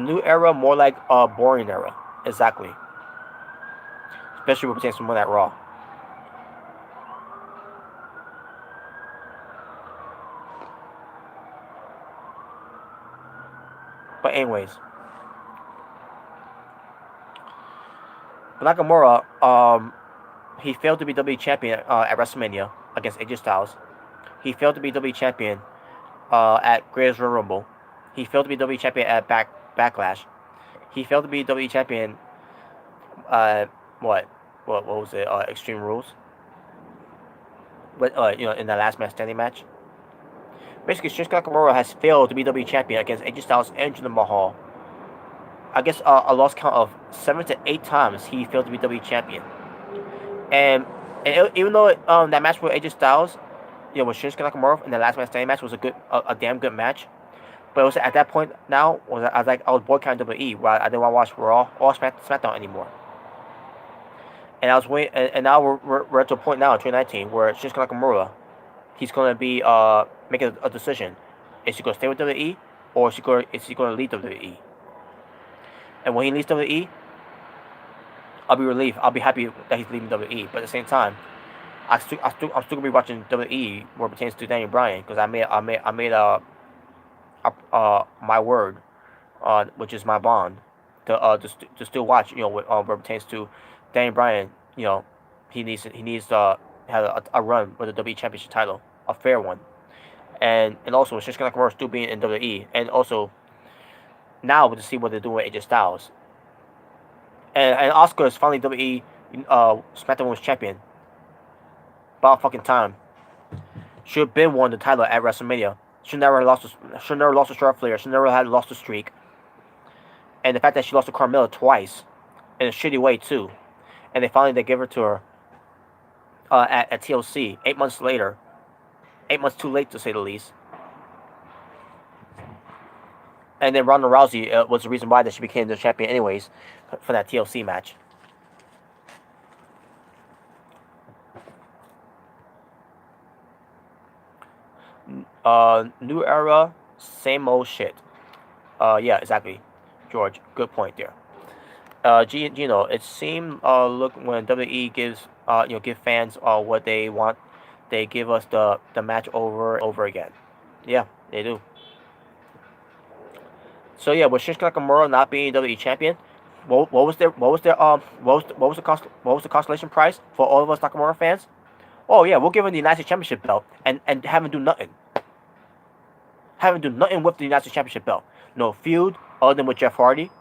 New era, more like a boring era, exactly. Especially when it pertains to more that Raw. But anyways, Nakamura, he failed to be WWE champion at WrestleMania against AJ Styles. He failed to be WWE champion at Greatest Royal Rumble. He failed to be WWE champion at Backlash. He failed to be WWE champion. What was it? Extreme Rules. But in the last man standing match. Basically, Shinsuke Nakamura has failed to be WWE champion against AJ Styles and Jinder Mahal. I guess a lost count of 7 to 8 times he failed to be WWE champion. And even though that match with AJ Styles, with Shinsuke Nakamura in the last man standing match was a damn good match. But it was at that point now I was boycotting WWE, where I didn't want to watch Raw or SmackDown anymore. And I was waiting, and now we're at a point now in 2019 where Shinsuke Nakamura, he's going to be making a decision. Is he going to stay with WWE, or is he going to leave WWE? And when he leaves WWE, I'll be relieved. I'll be happy that he's leaving WWE. But at the same time, I'm still gonna be watching WWE where it pertains to Daniel Bryan, because I made my word, which is my bond, to still watch. Where it pertains to Daniel Bryan. He needs to have a run with the WWE Championship title, a fair one, and also Shinsuke Nakamura still being in WWE, and also now to see what they're doing with AJ Styles. And Oscar is finally WWE SmackDown Women's Champion. About fucking time. Should have been won the title at WrestleMania. Should never lost to Charlotte Flair. Should never had lost the streak. And the fact that she lost to Carmella twice, in a shitty way too. And they gave her to her at TLC 8 months later. 8 months too late, to say the least. And then Ronda Rousey was the reason why that she became the champion anyways for that TLC match. New era, same old shit. Yeah, exactly. George, good point there. Gino, it seemed look when WWE gives give fans what they want, they give us the match over and over again. Yeah, they do. So yeah, with Shinsuke Nakamura not being WWE champion, what was the consolation prize for all of us Nakamura fans? Oh yeah, we'll give him the United States Championship belt and have him do nothing. Have him do nothing with the United States Championship belt. No feud other than with Jeff Hardy,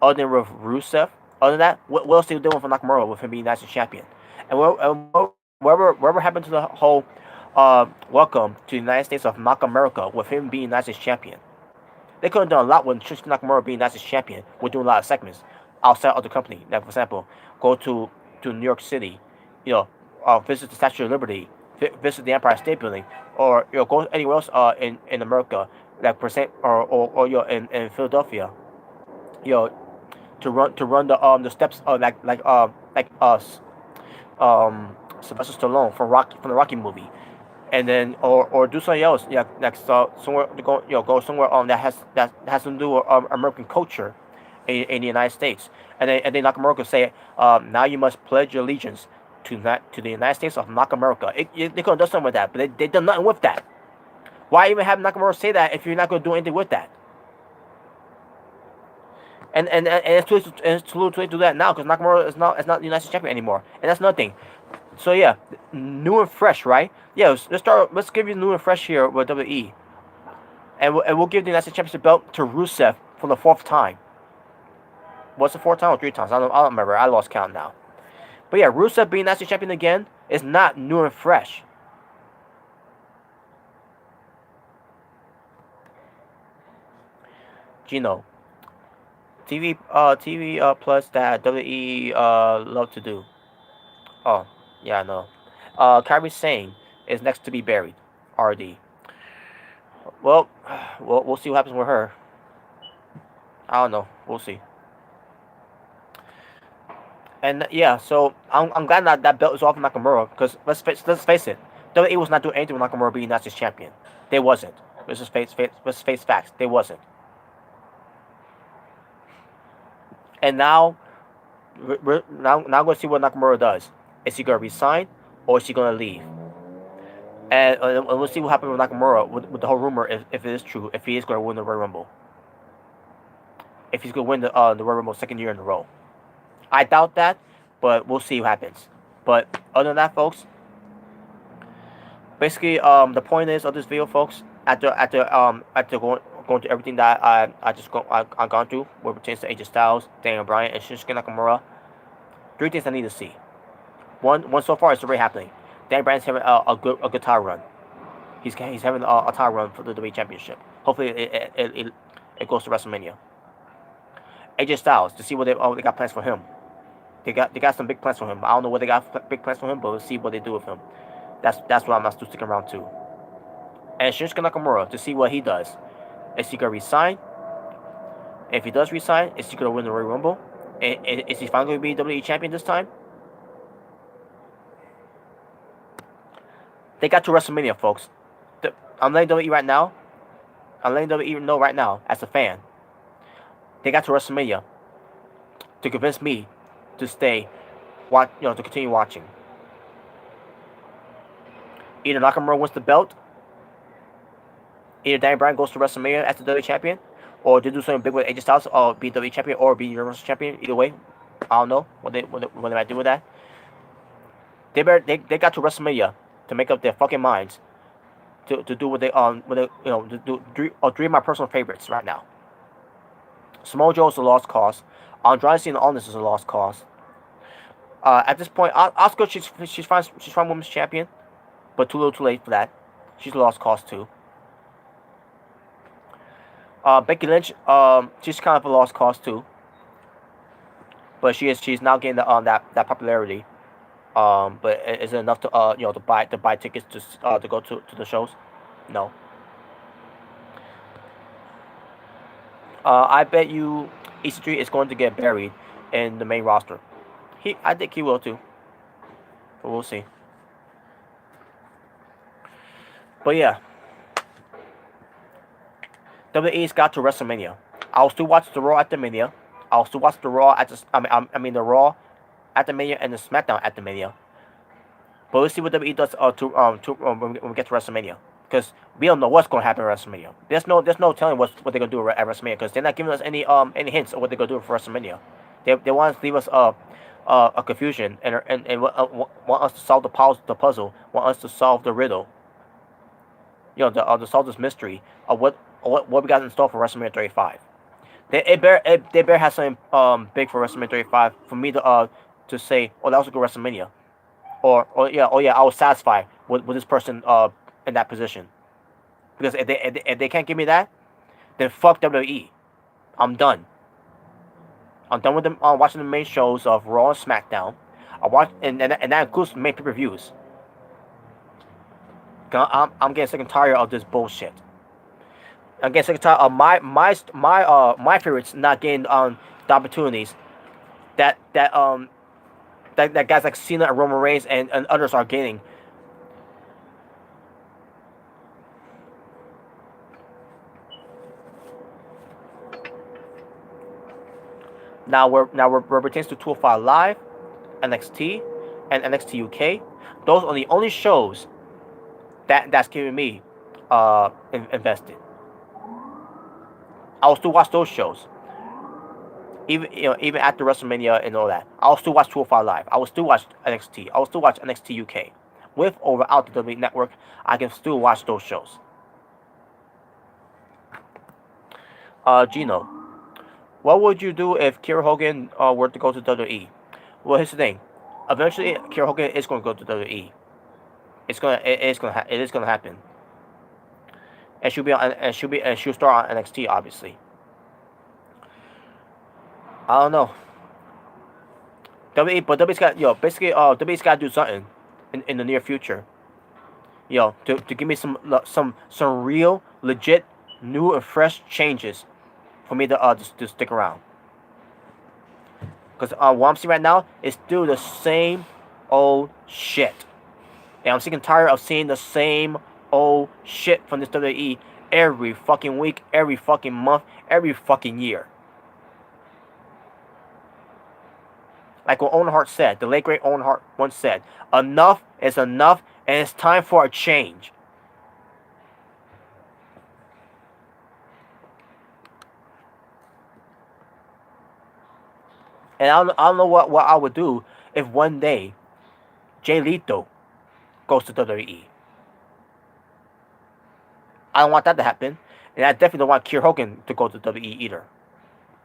other than with Rusev. Other than that, what else are they doing for Nakamura with him being United States champion? And whatever happened to the whole welcome to the United States of Nakamura with him being United States champion? They could have done a lot with Shinsuke Nakamura being United States champion. We're doing a lot of segments outside of the company. Like for example, go to New York City, visit the Statue of Liberty, visit the Empire State Building, or go anywhere else in America, like or in Philadelphia, to run the steps like us, Sylvester Stallone from the Rocky movie. And then, or do something else, like somewhere to go somewhere that has to do with American culture in the United States. And then Nakamura could say, now you must pledge your allegiance to the United States of Nakamura. They could have done something with that, but they done nothing with that. Why even have Nakamura say that if you're not going to do anything with that? And it's too late to do that now, because Nakamura is not the United States champion anymore. And that's another thing. So yeah, new and fresh, right? Yeah, let's start. Let's give you new and fresh here with WWE, and we'll give the United States Championship belt to Rusev for the 4th time. What's the 4th time or 3 times? I don't remember. I lost count now. But yeah, Rusev being United States Champion again is not new and fresh. Gino, TV plus that WWE love to do. Oh, yeah, I know. Kyrie Sane is next to be buried. RD. Well, we'll see what happens with her. I don't know. We'll see. And yeah, so I'm glad that belt is off of Nakamura because let's face it, WWE was not doing anything with Nakamura being National champion. They wasn't. Let's face facts. They wasn't. And now, now we're gonna see what Nakamura does. Is he gonna resign or is he gonna leave? And we'll see what happens with Nakamura with the whole rumor if it is true, if he is gonna win the Royal Rumble, if he's gonna win the Royal Rumble 2nd year in a row. I doubt that, but we'll see what happens. But other than that, folks, basically, the point is of this video, folks, after going through everything that I gone through, what pertains to AJ Styles, Daniel Bryan, and Shinsuke Nakamura, 3 things I need to see. One so far is already happening. Daniel Bryan's having a good title run. He's having a title run for the WWE Championship. Hopefully, it goes to WrestleMania. AJ Styles, to see what they got plans for him. They got some big plans for him. I don't know what they got big plans for him, but we'll see what they do with him. That's what I'm still sticking around to. And Shinsuke Nakamura, to see what he does. Is he gonna resign? If he does resign, is he gonna win the Royal Rumble? Is he finally gonna be WWE champion this time? They got to WrestleMania, folks. I'm letting WWE right now. I'm letting WWE know right now, as a fan. They got to WrestleMania to convince me to stay, to continue watching. Either Nakamura wins the belt, either Daniel Bryan goes to WrestleMania as the WWE champion, or they do something big with AJ Styles, or be WWE champion, or be Universal champion. Either way, I don't know what they might do with that. They got to WrestleMania to make up their fucking minds to do what they to do 3 of my personal favorites right now. Samoa Joe is a lost cause. Andrade Cien Almas is a lost cause. At this point, Asuka she's fine women's champion, but too little, too late for that. She's a lost cause too. Becky Lynch, she's kind of a lost cause too, but she's now getting that popularity. But is it enough to to buy tickets to go to the shows? No. I bet you EC3 is going to get buried in the main roster. I think he will too. But we'll see. But yeah, WWE's got to WrestleMania. I'll still watch the Raw at the Mania. I'll still watch the Raw at the Raw at the Mania and the SmackDown at the Mania. But we'll see what WWE does when we get to WrestleMania, because we don't know what's going to happen at WrestleMania. There's no telling what they're going to do at WrestleMania, because they're not giving us any hints of what they're going to do for WrestleMania. They want to leave us a confusion and want us to solve the puzzle, want us to solve the riddle. To solve this mystery of what we got in store for WrestleMania 35. They better have something big for WrestleMania 35 for me to say, oh, that was a good WrestleMania, or yeah, I was satisfied with this person in that position. Because if they can't give me that, then fuck WWE. I'm done. I'm done with them watching the main shows of Raw and SmackDown. And that includes main pay-per-views. I'm getting sick and tired of this bullshit. I'm getting sick and tired of my favorites not getting the opportunities that guys like Cena and Roman Reigns and others are getting. Now we're pertains to 205 Live, NXT, and NXT UK. Those are the only shows that's keeping me invested. I will still watch those shows. even after WrestleMania and all that, I'll still watch 205 Live. I will still watch NXT. I will still watch NXT UK. With or without the WWE Network, I can still watch those shows. Gino, what would you do if Kiera Hogan were to go to WWE? Well, here's the thing. Eventually, Kiera Hogan is going to go to WWE. It is gonna happen. And she'll start on NXT, obviously. I don't know. WWE, but WWE's got basically WWE's got to do something in the near future. To give me some real legit new and fresh changes for me to stick around. Because what I'm seeing right now is still the same old shit. And I'm sick and tired of seeing the same old shit from this WWE every fucking week, every fucking month, every fucking year. Like what Owen Hart said, the late great Owen Hart once said, enough is enough and it's time for a change. And I don't know what I would do if one day Jay Lethal goes to WWE. I don't want that to happen. And I definitely don't want Kiera Hogan to go to WWE either.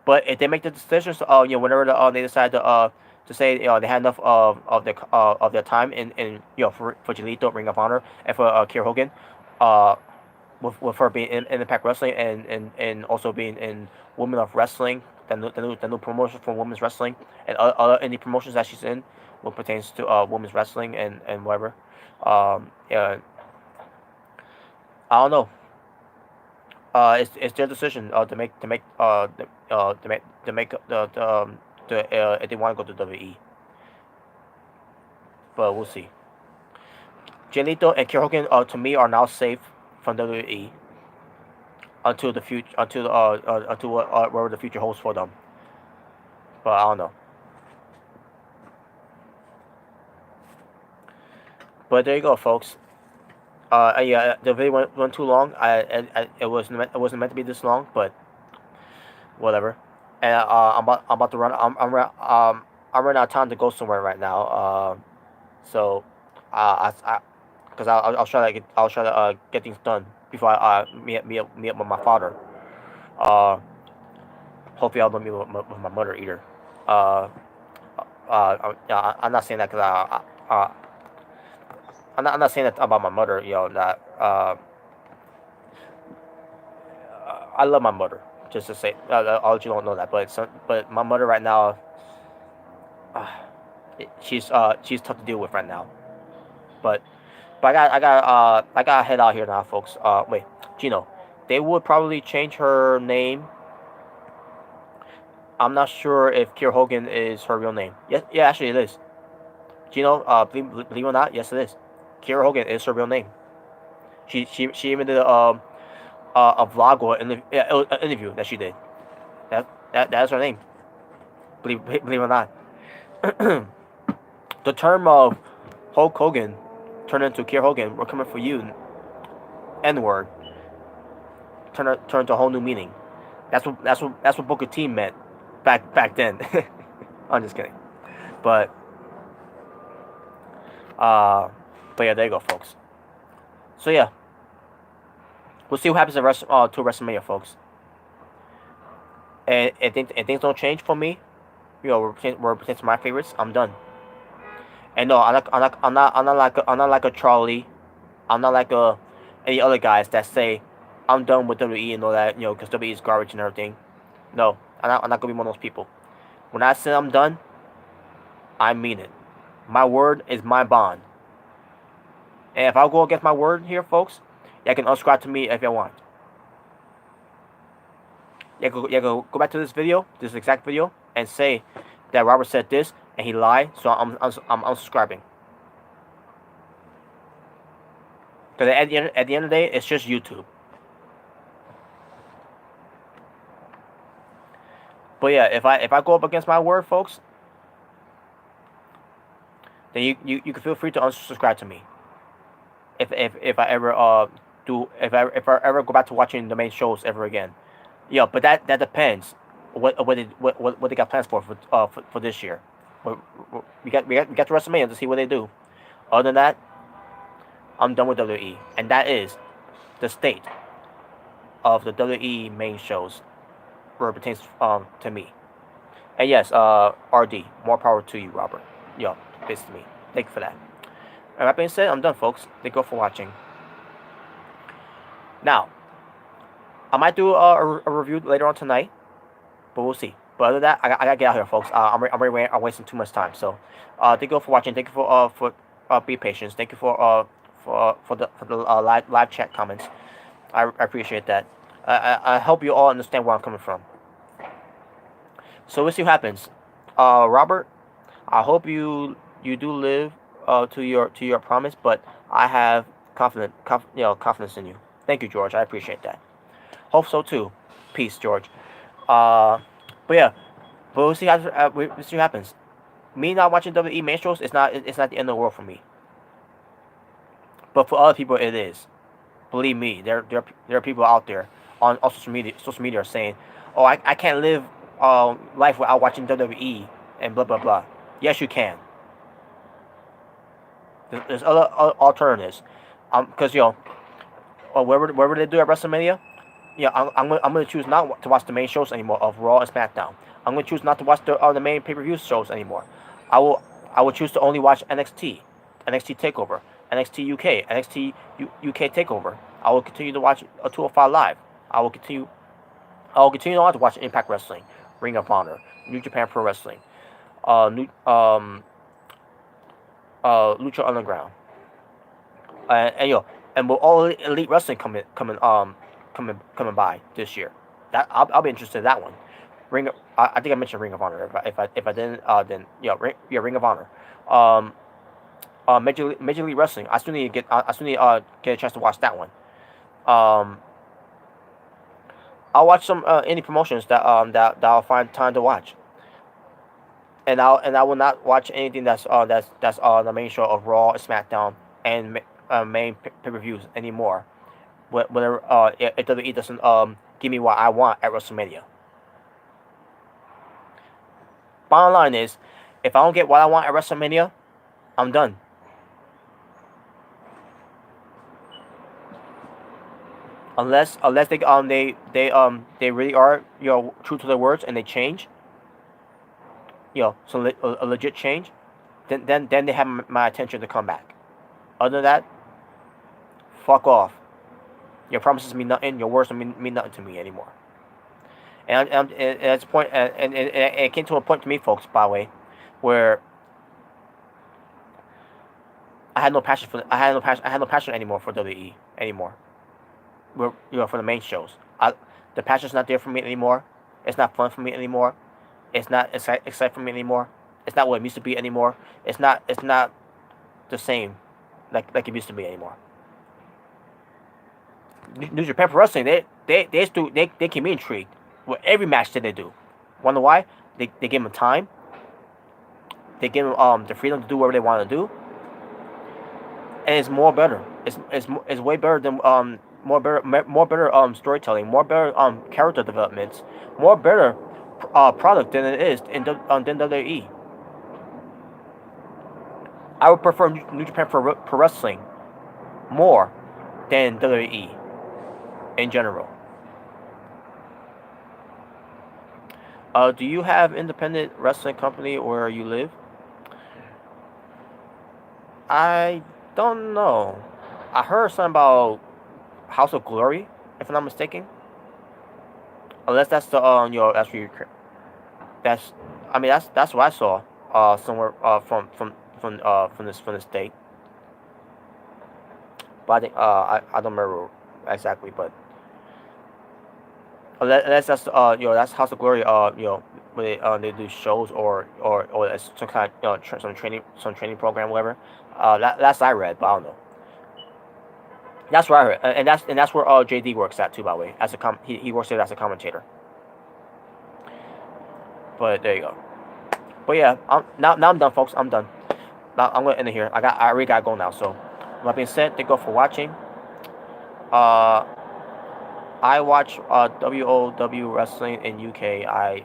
But if they make the decisions, whenever they decide to say they had enough of their time in for Jalito Ring of Honor and for Kiera Hogan, with her being in Impact Wrestling and also being in Women of Wrestling, the new promotion for women's wrestling and other any promotions that she's in, what pertains to women's wrestling and whatever. Yeah, I don't know. It's their decision to make if they want to go to WWE. But we'll see. Janito and Kiera Hogan to me are now safe from WWE until the future until whatever the future holds for them. But I don't know. But there you go, folks. Yeah, the video went too long. It wasn't meant to be this long, but whatever. And I'm about to run. I'm running out of time to go somewhere right now. So, because I'll try to get things done before I meet up with my father. Hopefully I'll meet with my mother either. I'm not saying that because I'm not saying that about my mother. That I love my mother. Just to say, I'll let you don't know that, but my mother right now, she's tough to deal with right now. But I gotta head out here now, folks. Wait, Gino, they would probably change her name. I'm not sure if Kiera Hogan is her real name. Yes, yeah, actually it is. Gino, believe it or not, yes it is. Kiera Hogan is her real name. She even did a vlog or an interview that she did. That's her name. Believe it or not. The term of Hulk Hogan turned into Kiera Hogan. We're coming for you. N word. Turn to a whole new meaning. That's what Booker T meant back then. I'm just kidding. But yeah, there you go, folks. So yeah, we'll see what happens to WrestleMania, folks. And things don't change for me, we're to my favorites. I'm done. And no, I'm not like a Charlie. I'm not like any other guys that say I'm done with WWE and all that. Because WWE is garbage and everything. No, I'm not gonna be one of those people. When I say I'm done, I mean it. My word is my bond. And if I go against my word here, folks, you can unsubscribe to me if you want. You can go back to this exact video, and say that Robert said this and he lied, so I'm unsubscribing. Because at the end of the day, it's just YouTube. But yeah, if I go up against my word, folks, then you can feel free to unsubscribe to me. If I ever if I ever go back to watching the main shows ever again. But that depends what they got plans for this year. We got the WrestleMania to see what they do. Other than that, I'm done with WWE, and that is the state of the WWE main shows where it pertains to me. And yes, RD, more power to you, Robert. Yo, it's to me. Thank you for that. And that being said, I'm done, folks. Thank you for watching. Now, I might do a review later on tonight, but we'll see. But other than that, I gotta get out here, folks. I'm wasting too much time. So, thank you for watching. Thank you for being patient. Thank you for the live chat comments. I appreciate that. I hope you all understand where I'm coming from. So we'll see what happens. Robert, I hope you do live to your promise, but I have confidence in you. Thank you, George. I appreciate that. Hope so too. Peace, George. But yeah, but we'll see we'll see what happens. Me not watching WWE Main Shows, it's not the end of the world for me. But for other people, it is. Believe me, there are people out there on social media saying, "Oh, I can't live life without watching WWE and blah blah blah." Yes, you can. There's other alternatives. Because wherever they do at WrestleMania, I'm gonna choose not to watch the main shows anymore of Raw and SmackDown. I'm gonna choose not to watch the main pay-per-view shows anymore. I will choose to only watch NXT Takeover, NXT UK, NXT UK Takeover. I will continue to watch a 205 Live. I will continue on to watch Impact Wrestling, Ring of Honor, New Japan Pro Wrestling, Lucha Underground, and with all Elite Wrestling coming by this year. That I'll be interested in that one. I think I mentioned Ring of Honor. If I didn't, then Ring of Honor. Major League Wrestling. I still need to get a chance to watch that one. I'll watch some indie promotions that I'll find time to watch. And I will not watch anything that's on the main show of Raw, SmackDown, and main pay-per-views anymore. Whenever if WWE doesn't give me what I want at WrestleMania. Bottom line is, if I don't get what I want at WrestleMania, I'm done. Unless they really are true to their words and they change. So a legit change, then they have my attention to come back. Other than that, fuck off. Your promises mean nothing. Your words don't mean nothing to me anymore. And at this point, and it came to a point to me, folks, by the way, where I had no passion anymore for WWE anymore. For the main shows, the passion's not there for me anymore. It's not fun for me anymore. It's not exciting for me anymore. It's not what it used to be anymore. It's not the same like it used to be anymore. New Japan Pro Wrestling, they keep me intrigued with every match that they do. Wonder why? They give them time. They give them the freedom to do whatever they want to do, and it's more better. It's way better than more better storytelling, more better character developments, more better product than it is than WWE. I would prefer New Japan Pro Wrestling more than WWE in general. Do you have independent wrestling company where you live? I don't know. I heard something about House of Glory, if I'm not mistaken. Unless that's the that's where that's what I saw somewhere from the state. But I think I don't remember exactly, but unless that's that's House of Glory when they do shows or some kind of some training program, whatever. That's I read, but I don't know. That's what I heard, and that's where JD works at too. By the way, he works there as a commentator. But there you go. But yeah, now I'm done, folks. I'm done. Now I'm gonna end it here. I already gotta go now. So, that being said, thank you all for watching. I watch WOW wrestling in UK. I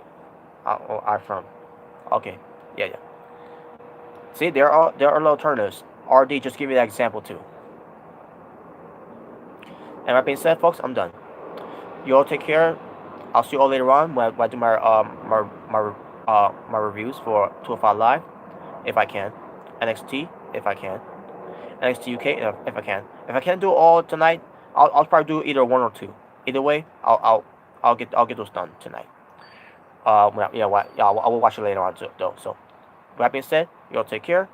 from. Okay. Yeah, yeah. See, there are alternatives. RD just give you that example too. And that being said, folks, I'm done. You all take care. I'll see you all later on when I do my reviews for 205 Live, if I can, NXT if I can, NXT UK if I can. If I can't do it all tonight, I'll probably do either one or two. Either way, I'll get those done tonight. I will watch it later on too, though. So, with that being said, you all take care.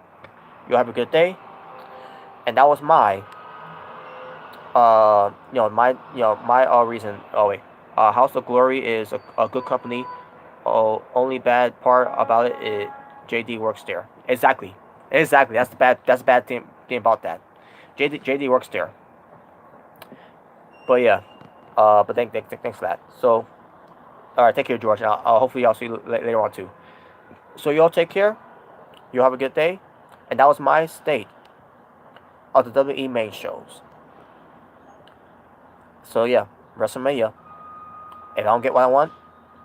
You all have a good day. And that was my reason. Oh wait, House of Glory is a good company. Oh, only bad part about it is JD works there. Exactly, exactly. That's the bad thing about that. JD works there. But yeah, but thanks for that. So, all right, take care, George. And hopefully I'll see you later on too. So you all take care. You have a good day. And that was my state of the WWE Main Shows. So yeah, WrestleMania. If I don't get what I want,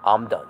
I'm done.